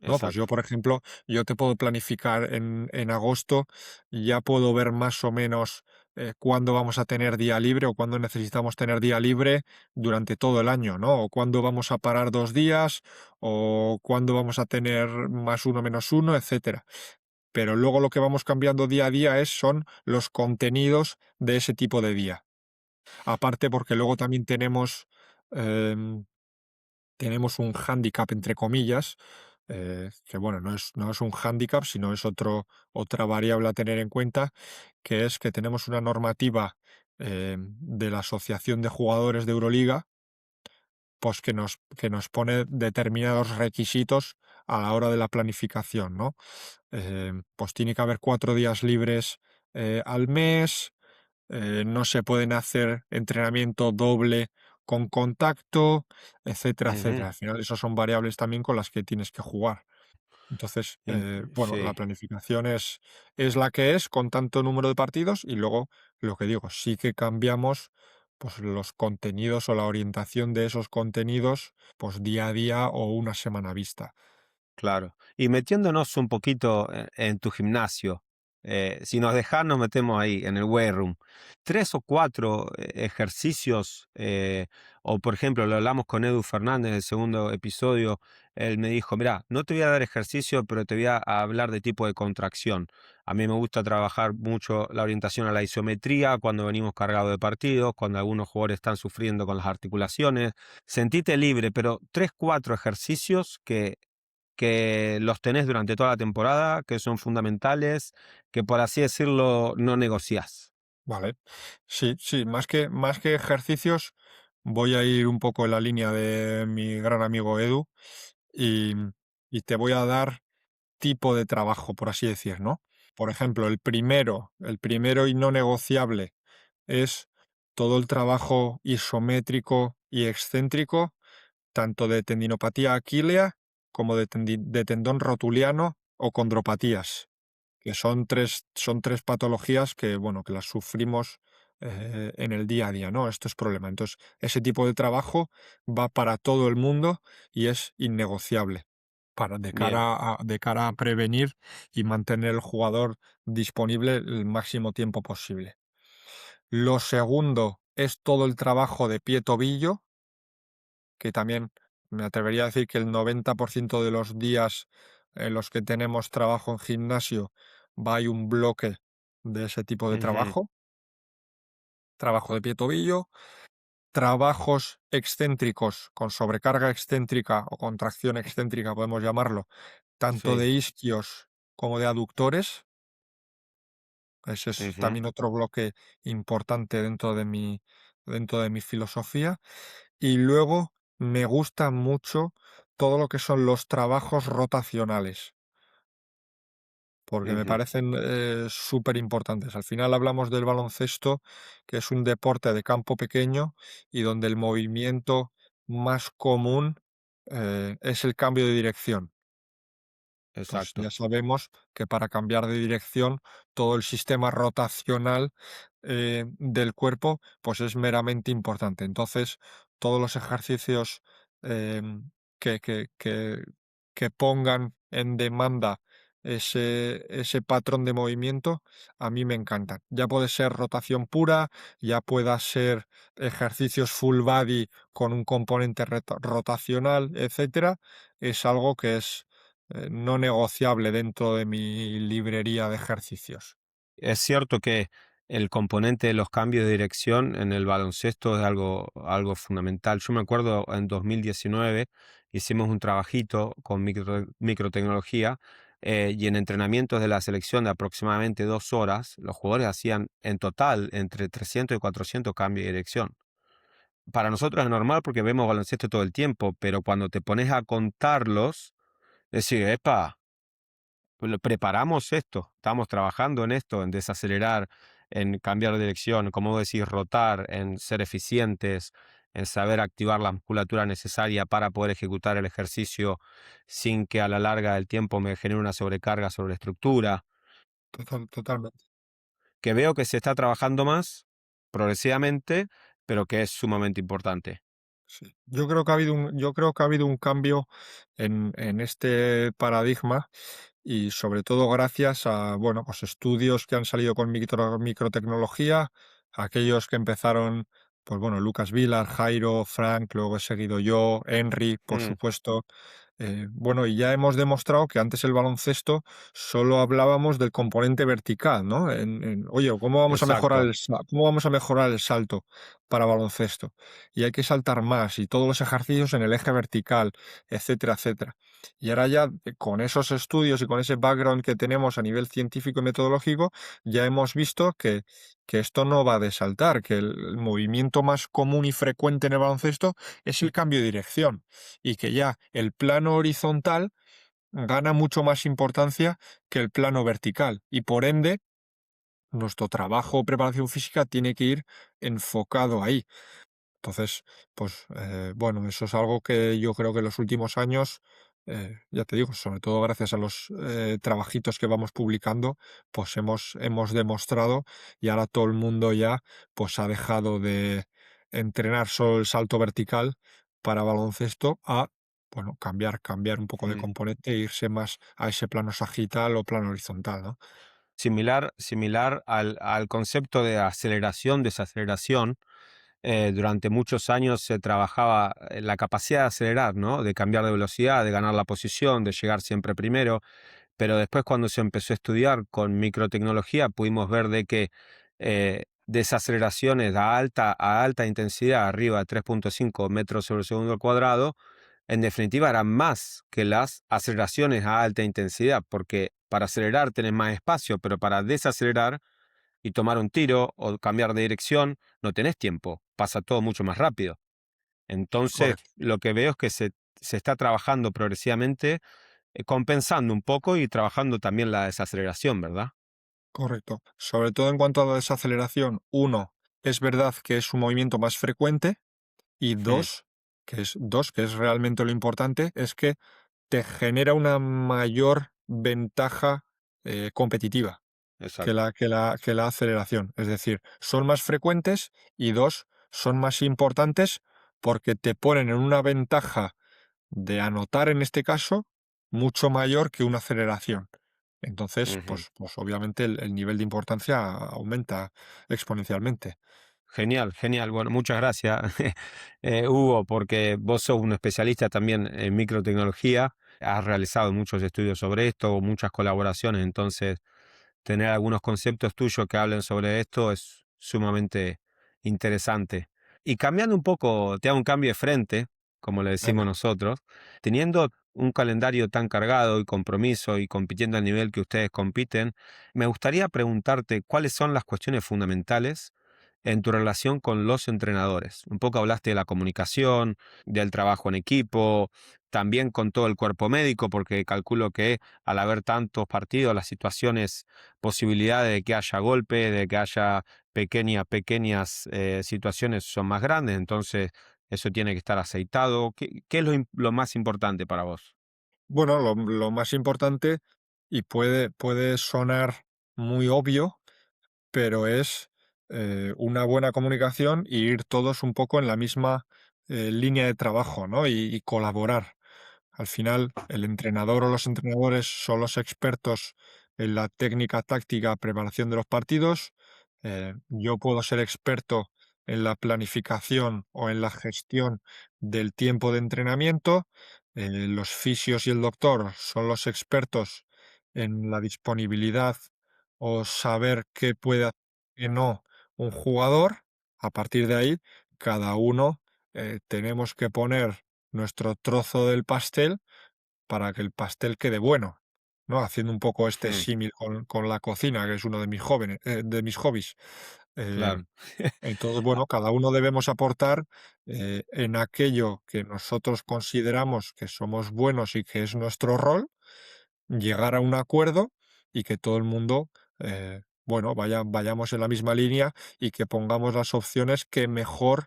No, pues yo, exacto, por ejemplo, yo te puedo planificar en agosto, ya puedo ver más o menos cuándo vamos a tener día libre o cuándo necesitamos tener día libre durante todo el año, ¿no? O cuándo vamos a parar 2 días, o cuándo vamos a tener +1, -1, etcétera. Pero luego lo que vamos cambiando día a día son los contenidos de ese tipo de día. Aparte, porque luego también em, tenemos un hándicap, entre comillas, que bueno, no es un hándicap, sino es otra variable a tener en cuenta, que es que tenemos una normativa de la Asociación de Jugadores de Euroliga, pues que nos pone determinados requisitos a la hora de la planificación, ¿no? Pues tiene que haber 4 días libres al mes, no se pueden hacer entrenamiento doble con contacto, etcétera, ujú, etcétera. Al final, esas son variables también con las que tienes que jugar. Entonces, bueno, la sí, planificación es la que es con tanto número de partidos y luego, lo que digo, sí que cambiamos pues los contenidos o la orientación de esos contenidos pues día a día o una semana vista. claro. Y metiéndonos un poquito en tu gimnasio, Si nos dejás, nos metemos ahí en el weight room. 3 o 4 ejercicios, o por ejemplo, lo hablamos con Edu Fernández en el segundo episodio. Él me dijo: "Mirá, no te voy a dar ejercicio, pero te voy a hablar de tipo de contracción". A mí me gusta trabajar mucho la orientación a la isometría cuando venimos cargados de partidos, cuando algunos jugadores están sufriendo con las articulaciones. Sentite libre, pero 3 4 ejercicios que los tenés durante toda la temporada, que son fundamentales, que por así decirlo no negociás. Vale. Sí, sí, más que ejercicios, voy a ir un poco en la línea de mi gran amigo Edu y, y te voy a dar tipo de trabajo, por así decir, ¿no? Por ejemplo, el primero y no negociable es todo el trabajo isométrico y excéntrico, tanto de tendinopatía aquilea como de tendón rotuliano o condropatías, que son tres patologías que, bueno, que las sufrimos en el día a día, ¿no? Esto es problema. Entonces, ese tipo de trabajo va para todo el mundo y es innegociable de Bien, cara a prevenir y mantener el jugador disponible el máximo tiempo posible. Lo segundo es todo el trabajo de pie-tobillo, que también me atrevería a decir que el 90% de los días en los que tenemos trabajo en gimnasio hay un bloque de ese tipo de ujú, trabajo de pie-tobillo, trabajos excéntricos con sobrecarga excéntrica o contracción excéntrica, podemos llamarlo, tanto sí, de isquios como de aductores. Ese es ujú, también otro bloque importante dentro de mi filosofía. Y luego me gusta mucho todo lo que son los trabajos rotacionales, porque me ujú, parecen súper importantes. Al final hablamos del baloncesto, que es un deporte de campo pequeño y donde el movimiento más común es el cambio de dirección. Pues ya exacto. sabemos que para cambiar de dirección todo el sistema rotacional del cuerpo pues es meramente importante. Entonces, todos los ejercicios em, que, que, que, que pongan en demanda ese patrón de movimiento, a mí me encantan. Ya puede ser rotación pura, ya pueda ser ejercicios full body con un componente rotacional, etcétera. Es algo que es no negociable dentro de mi librería de ejercicios. Es cierto que el componente de los cambios de dirección en el baloncesto es algo fundamental. Yo me acuerdo en 2019 hicimos un trabajito con microtecnología, y en entrenamientos de la selección de aproximadamente 2 horas, los jugadores hacían en total entre 300 y 400 cambios de dirección. Para nosotros es normal porque vemos baloncesto todo el tiempo, pero cuando te pones a contarlos, decís: "Epa, preparamos esto, estamos trabajando en esto, en desacelerar, en cambiar de dirección, como vos decís, rotar, en ser eficientes, en saber activar la musculatura necesaria para poder ejecutar el ejercicio sin que a la larga del tiempo me genere una sobrecarga sobre la estructura, Totalmente. que veo que se está trabajando más progresivamente, pero que es sumamente importante". Sí. Yo creo que ha habido un cambio en este paradigma y sobre todo gracias a, bueno, pues estudios que han salido con microtecnología, aquellos que empezaron, pues bueno, Lucas Vilar, Jairo, Frank, luego he seguido yo, Henry, por Mm, supuesto. Bueno, y ya hemos demostrado que antes el baloncesto solo hablábamos del componente vertical, ¿no? Oye, exacto. ¿cómo vamos a mejorar el salto para baloncesto? Y hay que saltar más y todos los ejercicios en el eje vertical, etcétera, etcétera. Y ahora ya con esos estudios y con ese background que tenemos a nivel científico y metodológico, ya hemos visto que esto no va de saltar, que el movimiento más común y frecuente en el baloncesto es el cambio de dirección y que ya el plano horizontal gana mucho más importancia que el plano vertical y por ende nuestro trabajo o preparación física tiene que ir enfocado ahí. Entonces, pues bueno, eso es algo que yo creo que en los últimos años, ya te digo, sobre todo gracias a los trabajitos que vamos publicando, pues hemos demostrado y ahora todo el mundo ya pues ha dejado de entrenar solo el salto vertical para baloncesto a, bueno, cambiar un poco de Mm. componente e irse más a ese plano sagital o plano horizontal, ¿no? similar al concepto de aceleración, desaceleración. Durante muchos años se trabajaba la capacidad de acelerar, ¿no? De cambiar de velocidad, de ganar la posición, de llegar siempre primero. Pero después cuando se empezó a estudiar con microtecnología pudimos ver de que desaceleraciones a alta intensidad, arriba de 3,5 metros sobre segundo al cuadrado, en definitiva eran más que las aceleraciones a alta intensidad, porque para acelerar tenés más espacio, pero para desacelerar y tomar un tiro o cambiar de dirección no tenés tiempo, pasa todo mucho más rápido. Entonces, Correcto, lo que veo es que se está trabajando progresivamente, compensando un poco y trabajando también la desaceleración, ¿verdad? correcto. Sobre todo en cuanto a la desaceleración, uno, es verdad que es un movimiento más frecuente y Mm, dos, que es realmente lo importante, es que te genera una mayor ventaja competitiva exacto. que la aceleración. Es decir, son más frecuentes y dos, son más importantes porque te ponen en una ventaja de anotar en este caso mucho mayor que una aceleración. Entonces, Ujú. pues obviamente el nivel de importancia aumenta exponencialmente. Genial, genial. Bueno, muchas gracias, Hugo, porque vos sos un especialista también en microtecnología, has realizado muchos estudios sobre esto, muchas colaboraciones, entonces tener algunos conceptos tuyos que hablen sobre esto es sumamente interesante. Y cambiando un poco, te hago un cambio de frente, como le decimos Venga. nosotros, teniendo un calendario tan cargado y compromiso y compitiendo al nivel que ustedes compiten, me gustaría preguntarte cuáles son las cuestiones fundamentales en tu relación con los entrenadores. Un poco hablaste de la comunicación, del trabajo en equipo, también con todo el cuerpo médico, porque calculo que al haber tantos partidos, las situaciones, posibilidades de que haya golpe, de que haya pequeñas situaciones son más grandes, entonces eso tiene que estar aceitado. ¿Qué es lo más importante para vos? Bueno, lo más importante, y puede sonar muy obvio, pero es una buena comunicación y ir todos un poco en la misma línea de trabajo, ¿no? Y colaborar. Al final, el entrenador o los entrenadores son los expertos en la técnica táctica, preparación de los partidos. Yo puedo ser experto en la planificación o en la gestión del tiempo de entrenamiento. Los fisios y el doctor son los expertos en la disponibilidad o saber qué puede hacer y no un jugador. A partir de ahí, cada uno tenemos que poner nuestro trozo del pastel para que el pastel quede bueno, ¿no? Haciendo un poco este Mm, símil con la cocina, que es uno de mis hobbies. Eh, claro. entonces, bueno, cada uno debemos aportar en aquello que nosotros consideramos que somos buenos y que es nuestro rol, llegar a un acuerdo y que todo el mundo, bueno, vayamos en la misma línea y que pongamos las opciones que mejor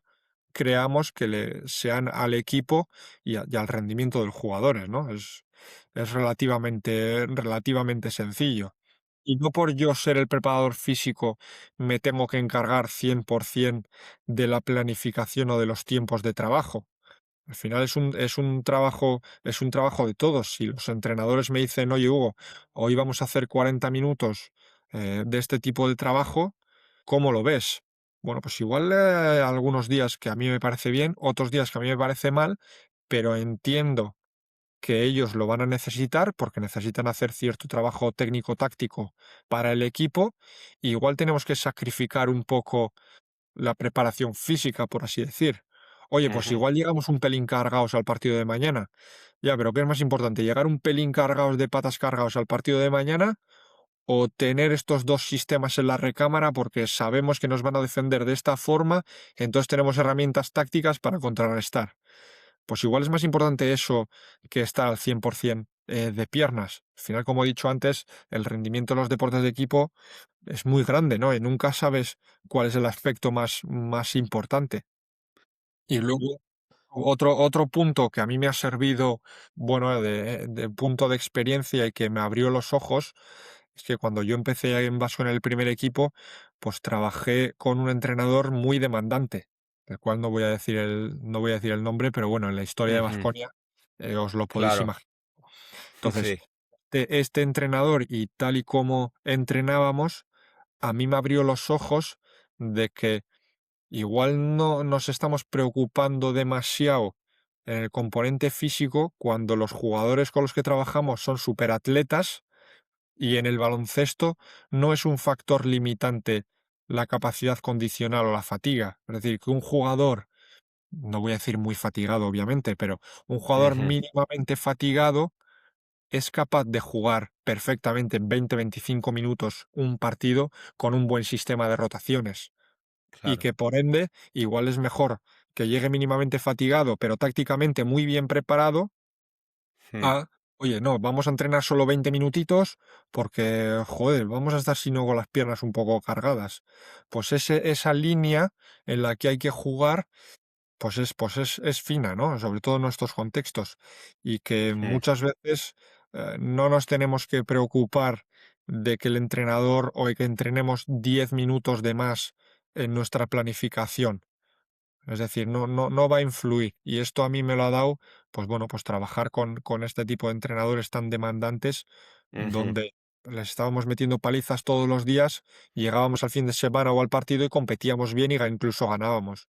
creamos que le sean al equipo y al rendimiento de los jugadores, ¿no? Es relativamente sencillo. Y no por yo ser el preparador físico me tengo que encargar 100% de la planificación o de los tiempos de trabajo. Al final es un trabajo de todos. Si los entrenadores me dicen, oye, Hugo, hoy vamos a hacer 40 minutos de este tipo de trabajo, ¿cómo lo ves? Bueno, pues igual algunos días que a mí me parece bien, otros días que a mí me parece mal, pero entiendo que ellos lo van a necesitar porque necesitan hacer cierto trabajo técnico-táctico para el equipo. Igual tenemos que sacrificar un poco la preparación física, por así decir. Oye, pues Ujú. igual llegamos un pelín cargados al partido de mañana. Ya, pero ¿qué es más importante? ¿Llegar un pelín cargados de patas cargados al partido de mañana o tener estos dos sistemas en la recámara porque sabemos que nos van a defender de esta forma, entonces tenemos herramientas tácticas para contrarrestar? Pues igual es más importante eso que estar al 100% de piernas. Al final, como he dicho antes, el rendimiento en los deportes de equipo es muy grande, ¿no? Y nunca sabes cuál es el aspecto más importante. Y luego, otro punto que a mí me ha servido, bueno, de punto de experiencia y que me abrió los ojos, es que cuando yo empecé en Vasco en el primer equipo, pues trabajé con un entrenador muy demandante, del cual no voy a decir el nombre, pero bueno, en la historia de Ujú. Baskonia os lo podéis Claro, imaginar. Entonces, sí. este entrenador y tal y como entrenábamos, a mí me abrió los ojos de que igual no nos estamos preocupando demasiado en el componente físico cuando los jugadores con los que trabajamos son superatletas y en el baloncesto no es un factor limitante la capacidad condicional o la fatiga. Es decir, que un jugador, no voy a decir muy fatigado obviamente, pero un jugador Ujú, mínimamente fatigado es capaz de jugar perfectamente en 20-25 minutos un partido con un buen sistema de rotaciones y claro. que por ende igual es mejor que llegue mínimamente fatigado, pero tácticamente muy bien preparado, Mm, a, oye, no, vamos a entrenar solo 20 minutitos porque, joder, vamos a estar si no con las piernas un poco cargadas. Pues esa línea en la que hay que jugar pues es fina, ¿no? Sobre todo en nuestros contextos. Y que mm, muchas veces no nos tenemos que preocupar de que el entrenador o de que entrenemos 10 minutos de más en nuestra planificación. Es decir, no va a influir. Y esto a mí me lo ha dado, pues bueno, pues trabajar con este tipo de entrenadores tan demandantes, ujú, donde les estábamos metiendo palizas todos los días, y llegábamos al fin de semana o al partido y competíamos bien y incluso ganábamos.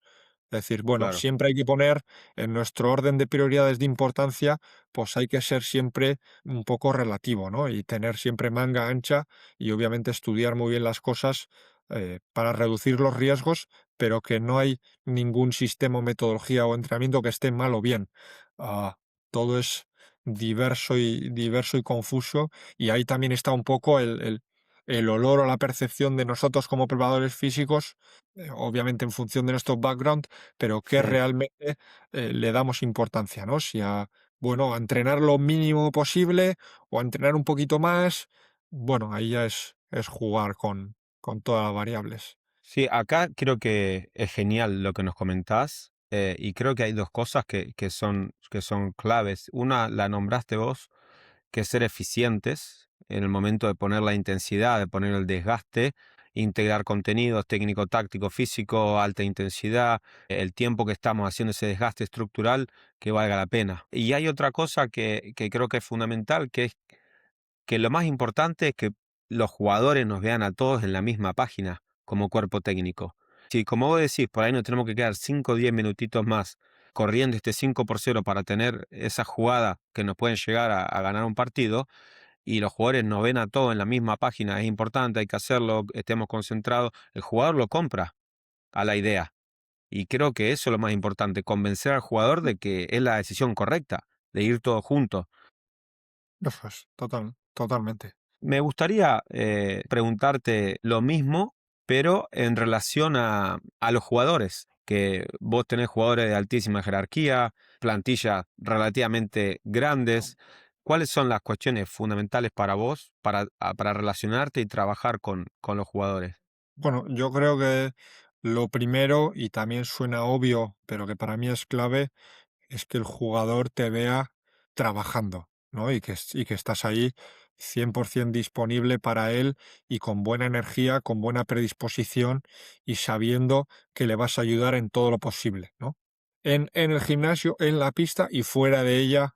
Es decir, bueno, claro. siempre hay que poner en nuestro orden de prioridades de importancia, pues hay que ser siempre un poco relativo, ¿no? Y tener siempre manga ancha y obviamente estudiar muy bien las cosas para reducir los riesgos, pero que no hay ningún sistema o metodología o entrenamiento que esté mal o bien. Ah, todo es diverso y confuso, y ahí también está un poco el olor o la percepción de nosotros como preparadores físicos, obviamente en función de nuestro background, pero que Mm. realmente le damos importancia, ¿no? Si bueno, a entrenar lo mínimo posible o a entrenar un poquito más, bueno, ahí ya es jugar con todas las variables. Sí, acá creo que es genial lo que nos comentás, y creo que hay dos cosas que son claves. Una la nombraste vos, que es ser eficientes en el momento de poner la intensidad, de poner el desgaste, integrar contenidos técnico, táctico, físico, alta intensidad, el tiempo que estamos haciendo ese desgaste estructural que valga la pena. Y hay otra cosa que creo que es fundamental, que es que lo más importante es que los jugadores nos vean a todos en la misma página como cuerpo técnico. Si, como vos decís, por ahí nos tenemos que quedar 5 o 10 minutitos más corriendo este 5-0 para tener esa jugada que nos pueden llegar a ganar un partido, y los jugadores nos ven a todos en la misma página, es importante, hay que hacerlo, estemos concentrados, el jugador lo compra a la idea. Y creo que eso es lo más importante, convencer al jugador de que es la decisión correcta, de ir todos juntos. Eso es, totalmente. Me gustaría preguntarte lo mismo, pero en relación a los jugadores, que vos tenés jugadores de altísima jerarquía, plantillas relativamente grandes. ¿Cuáles son las cuestiones fundamentales para vos para relacionarte y trabajar con los jugadores? Bueno, yo creo que lo primero, y también suena obvio, pero que para mí es clave, es que el jugador te vea trabajando, ¿no? Y que estás ahí 100% disponible para él y con buena energía, con buena predisposición y sabiendo que le vas a ayudar en todo lo posible, ¿no? En el gimnasio, en la pista y fuera de ella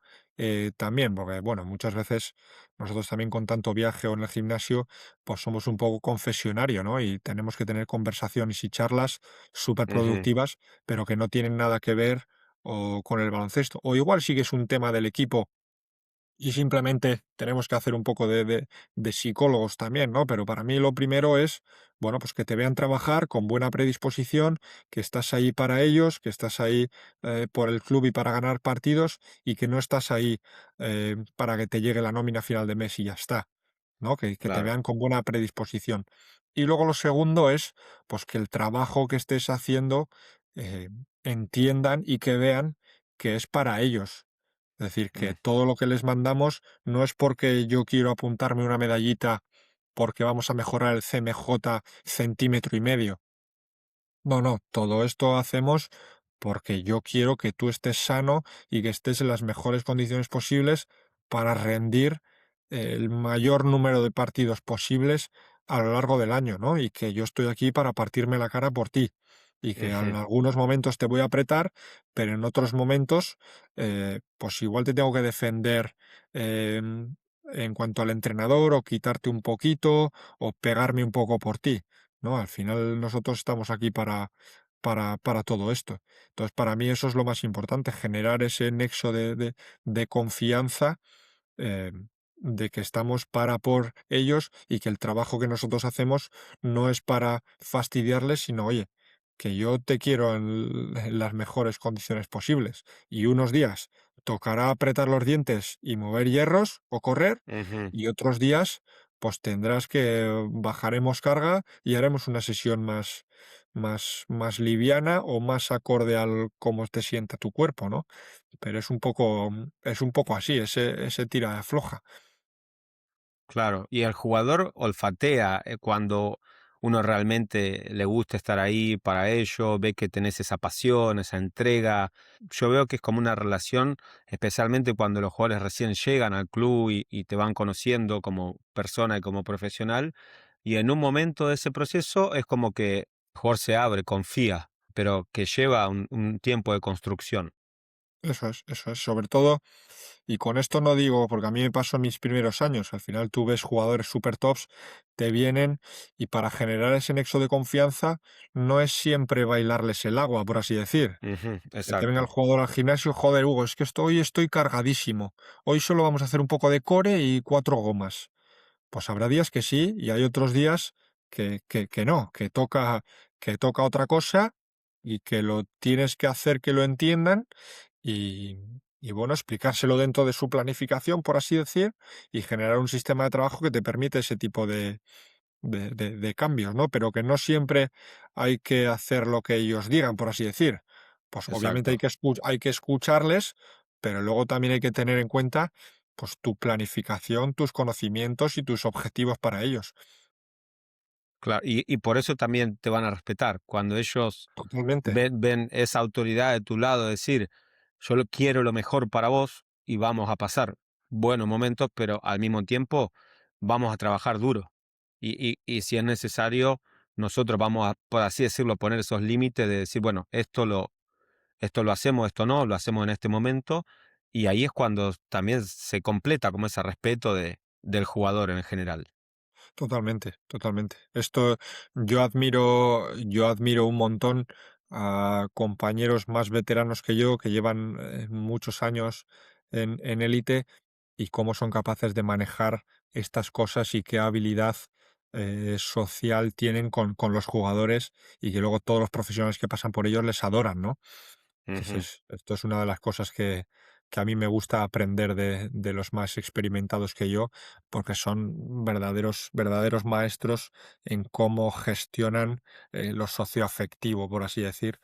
también, porque, bueno, muchas veces nosotros también con tanto viaje o en el gimnasio, pues somos un poco confesionario, ¿no? Y tenemos que tener conversaciones y charlas súper Ujú, productivas, pero que no tienen nada que ver o con el baloncesto. O igual sí que es un tema del equipo y simplemente tenemos que hacer un poco de psicólogos también, ¿no? Pero para mí lo primero es, bueno, pues que te vean trabajar con buena predisposición, que estás ahí para ellos, que estás ahí por el club y para ganar partidos y que no estás ahí para que te llegue la nómina final de mes y ya está, ¿no? Que te claro. vean con buena predisposición. Y luego lo segundo es, pues que el trabajo que estés haciendo eh, entiendan y que vean que es para ellos. Es decir, que Mm, todo lo que les mandamos no es porque yo quiero apuntarme una medallita porque vamos a mejorar el CMJ centímetro y medio. No, no, todo esto hacemos porque yo quiero que tú estés sano y que estés en las mejores condiciones posibles para rendir el mayor número de partidos posibles a lo largo del año, ¿no? Y que yo estoy aquí para partirme la cara por ti. Y que en ujú, algunos momentos te voy a apretar, pero en otros momentos, pues igual te tengo que defender en cuanto al entrenador, o quitarte un poquito, o pegarme un poco por ti, ¿no? Al final nosotros estamos aquí para todo esto. Entonces, para mí eso es lo más importante, generar ese nexo de confianza, eh, de que estamos para por ellos y que el trabajo que nosotros hacemos no es para fastidiarles, sino, oye, que yo te quiero en las mejores condiciones posibles. Y unos días tocará apretar los dientes y mover hierros o correr, Ujú. y otros días pues tendrás que bajaremos carga y haremos una sesión más liviana o más acorde al cómo te sienta tu cuerpo, ¿no? Pero es un poco así, ese tira de afloja. Claro, y el jugador olfatea cuando uno realmente le gusta estar ahí para ello, ve que tenés esa pasión, esa entrega. Yo veo que es como una relación, especialmente cuando los jugadores recién llegan al club y te van conociendo como persona y como profesional. Y en un momento de ese proceso es como que el jugador se abre, confía, pero que lleva un tiempo de construcción. Eso es. Sobre todo, y con esto no digo, porque a mí me pasó en mis primeros años, al final tú ves jugadores super tops, te vienen y para generar ese nexo de confianza no es siempre bailarles el agua, por así decir. Ujú, Que te venga el exacto, jugador al gimnasio, joder, Hugo, es que hoy estoy cargadísimo. Hoy solo vamos a hacer un poco de core y 4 gomas. Pues habrá días que sí y hay otros días que no, que toca otra cosa y que lo tienes que hacer que lo entiendan y, y bueno, explicárselo dentro de su planificación, por así decir, y generar un sistema de trabajo que te permite ese tipo de cambios, ¿no? Pero que no siempre hay que hacer lo que ellos digan, por así decir. Pues obviamente hay exacto. que, hay que escucharles, pero luego también hay que tener en cuenta pues tu planificación, tus conocimientos y tus objetivos para ellos. Claro, y por eso también te van a respetar. Cuando ellos Totalmente, ven esa autoridad de tu lado, decir, yo quiero lo mejor para vos y vamos a pasar buenos momentos, pero al mismo tiempo vamos a trabajar duro. Y si es necesario, nosotros vamos a, por así decirlo, poner esos límites de decir, bueno, esto lo hacemos, esto no, lo hacemos en este momento. Y ahí es cuando también se completa como ese respeto del jugador en general. totalmente, totalmente. Esto yo admiro un montón a compañeros más veteranos que yo, que llevan muchos años en élite y cómo son capaces de manejar estas cosas y qué habilidad social tienen con los jugadores y que luego todos los profesionales que pasan por ellos les adoran, ¿no? Ujú, Entonces, esto es una de las cosas que a mí me gusta aprender de los más experimentados que yo, porque son verdaderos maestros en cómo gestionan lo socioafectivo, por así decir,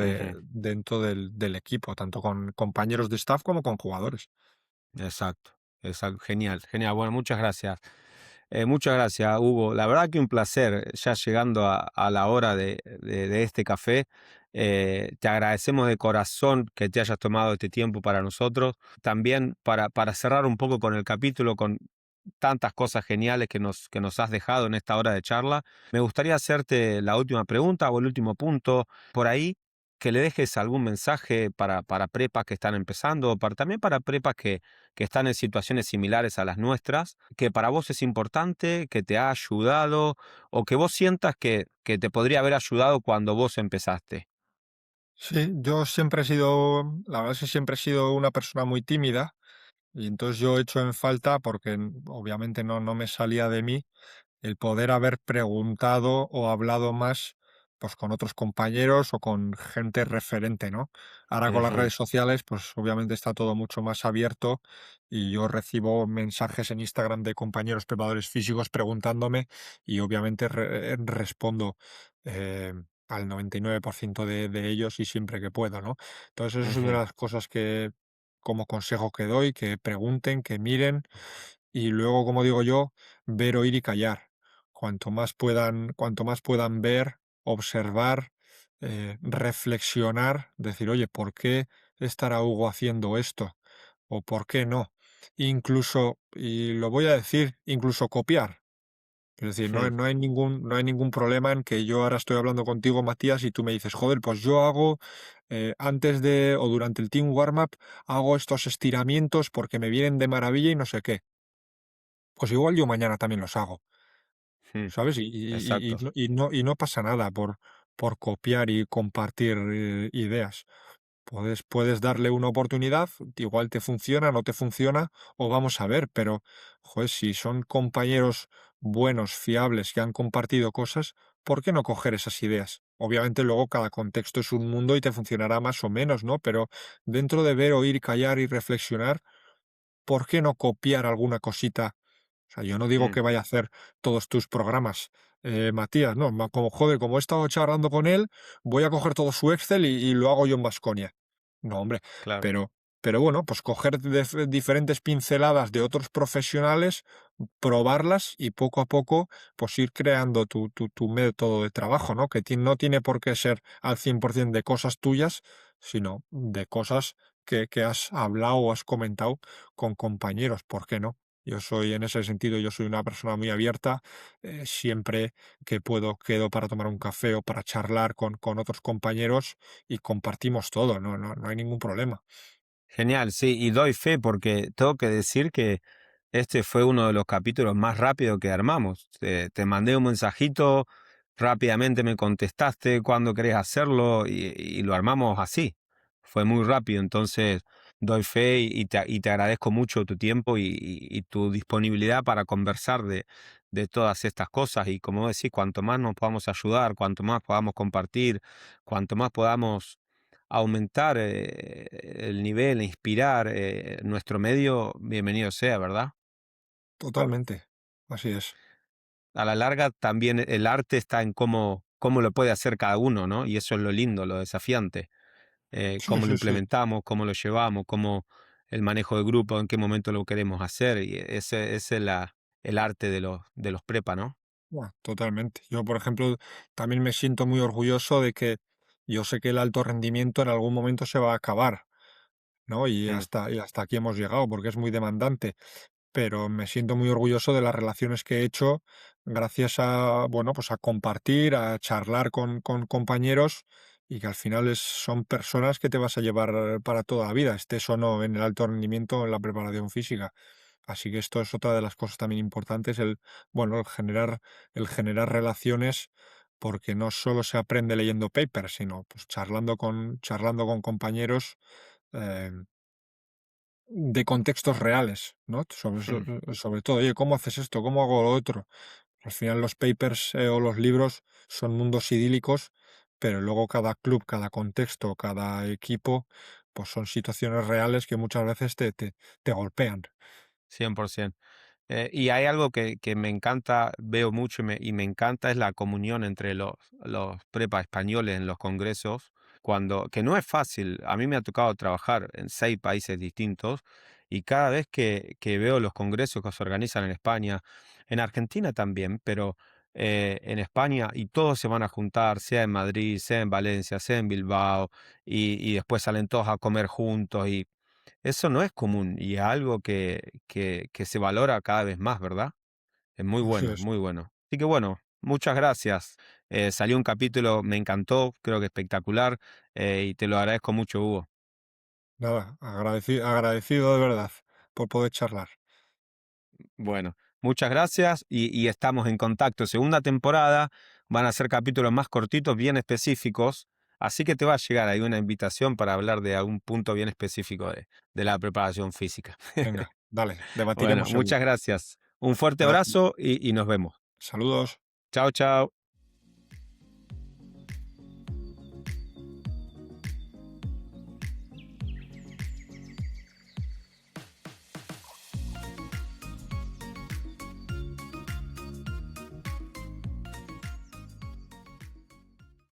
ujú. dentro del equipo, tanto con compañeros de staff como con jugadores. Exacto, exacto, genial, genial. Bueno, muchas gracias, Hugo. La verdad que un placer, ya llegando a la hora de este café. Te agradecemos de corazón que te hayas tomado este tiempo para nosotros. También para cerrar un poco con el capítulo, con tantas cosas geniales que nos has dejado en esta hora de charla, me gustaría hacerte la última pregunta o el último punto por ahí, que le dejes algún mensaje para prepas que están empezando, o también para prepas que están en situaciones similares a las nuestras, que para vos es importante, que te ha ayudado o que vos sientas que te podría haber ayudado cuando vos empezaste. Sí, yo siempre he sido, la verdad es que siempre he sido una persona muy tímida y entonces yo he hecho en falta, porque obviamente no me salía de mí, el poder haber preguntado o hablado más pues con otros compañeros o con gente referente, ¿no? Ahora con las Ujú, redes sociales, pues obviamente está todo mucho más abierto y yo recibo mensajes en Instagram de compañeros preparadores físicos preguntándome y obviamente respondo eh, al 99% de ellos y siempre que puedo, ¿no? Entonces eso es una de ujú, las cosas que como consejo que doy, que pregunten, que miren y luego, como digo yo, ver, oír y callar. Cuanto más puedan ver, observar, reflexionar, decir, oye, ¿por qué estará Hugo haciendo esto? ¿O por qué no? Incluso, y lo voy a decir, incluso copiar. Es decir, no, ujú. no hay ningún problema en que yo ahora estoy hablando contigo, Matías, y tú me dices, joder, pues yo hago antes de o durante el team warm-up, hago estos estiramientos porque me vienen de maravilla y no sé qué. pues igual yo mañana también los hago, Mm, ¿sabes? exacto. Y no pasa nada por copiar y compartir, ideas. Puedes darle una oportunidad, igual te funciona, no te funciona, o vamos a ver, pero, joder, si son compañeros buenos, fiables, que han compartido cosas, ¿por qué no coger esas ideas? Obviamente luego cada contexto es un mundo y te funcionará más o menos, ¿no? Pero dentro de ver, oír, callar y reflexionar, ¿por qué no copiar alguna cosita? O sea, yo no digo Mm, que vaya a hacer todos tus programas, Matías, no, como, joder, como he estado charlando con él, voy a coger todo su Excel y lo hago yo en Baskonia. No, hombre, claro. pero, pero bueno, pues coger diferentes pinceladas de otros profesionales, probarlas y poco a poco, pues ir creando tu método de trabajo, ¿no? Que no tiene por qué ser al 100% de cosas tuyas, sino de cosas que has hablado o has comentado con compañeros, ¿por qué no? Yo soy, en ese sentido, yo soy una persona muy abierta. Siempre que puedo, quedo para tomar un café o para charlar con otros compañeros y compartimos todo, no hay ningún problema. Genial, sí, y doy fe porque tengo que decir que este fue uno de los capítulos más rápidos que armamos. Te mandé un mensajito, rápidamente me contestaste cuándo querés hacerlo y lo armamos así. Fue muy rápido, entonces doy fe y te agradezco mucho tu tiempo y tu disponibilidad para conversar de todas estas cosas. Y como decís, cuanto más nos podamos ayudar, cuanto más podamos compartir, cuanto más podamos aumentar el nivel, inspirar nuestro medio, bienvenido sea, ¿verdad? Totalmente. Así es. A la larga también el arte está en cómo lo puede hacer cada uno, ¿no? Y eso es lo lindo, lo desafiante. Sí, Cómo lo sí, sí. implementamos, cómo lo llevamos, cómo el manejo de grupo, en qué momento lo queremos hacer. Y ese es el arte de los prepa, ¿no? Buah, totalmente. Yo, por ejemplo, también me siento muy orgulloso de que yo sé que el alto rendimiento en algún momento se va a acabar, ¿no? Mm, Y hasta aquí hemos llegado, porque es muy demandante. Pero me siento muy orgulloso de las relaciones que he hecho gracias a, bueno, pues a compartir, a charlar con compañeros y que al final son personas que te vas a llevar para toda la vida, estés o no en el alto rendimiento o en la preparación física. Así que esto es otra de las cosas también importantes, bueno, el generar relaciones, porque no solo se aprende leyendo papers, sino pues charlando con compañeros, eh, de contextos reales, ¿no? mm. Sobre todo, oye, ¿cómo haces esto? ¿Cómo hago lo otro? Al final los papers, o los libros son mundos idílicos, pero luego cada club, cada contexto, cada equipo, pues son situaciones reales que muchas veces te golpean. 100%. Y hay algo que me encanta, veo mucho y me encanta, es la comunión entre los prepa españoles en los congresos, que no es fácil. A mí me ha tocado trabajar en 6 países distintos y cada vez que veo los congresos que se organizan en España, en Argentina también, pero en España y todos se van a juntar, sea en Madrid, sea en Valencia, sea en Bilbao, y después salen todos a comer juntos eso no es común y es algo que se valora cada vez más, ¿verdad? Es muy Así bueno, es. muy bueno. Así que bueno, muchas gracias. Salió un capítulo, me encantó, creo que espectacular, y te lo agradezco mucho, Hugo. Nada, agradecido de verdad por poder charlar. Bueno, muchas gracias y estamos en contacto. Segunda temporada, van a ser capítulos más cortitos, bien específicos, así que te va a llegar ahí una invitación para hablar de algún punto bien específico de la preparación física. Venga, dale, Bueno, debatiremos muchas seguro. gracias. Un fuerte Gracias. abrazo y nos vemos. Saludos. Chao, chao.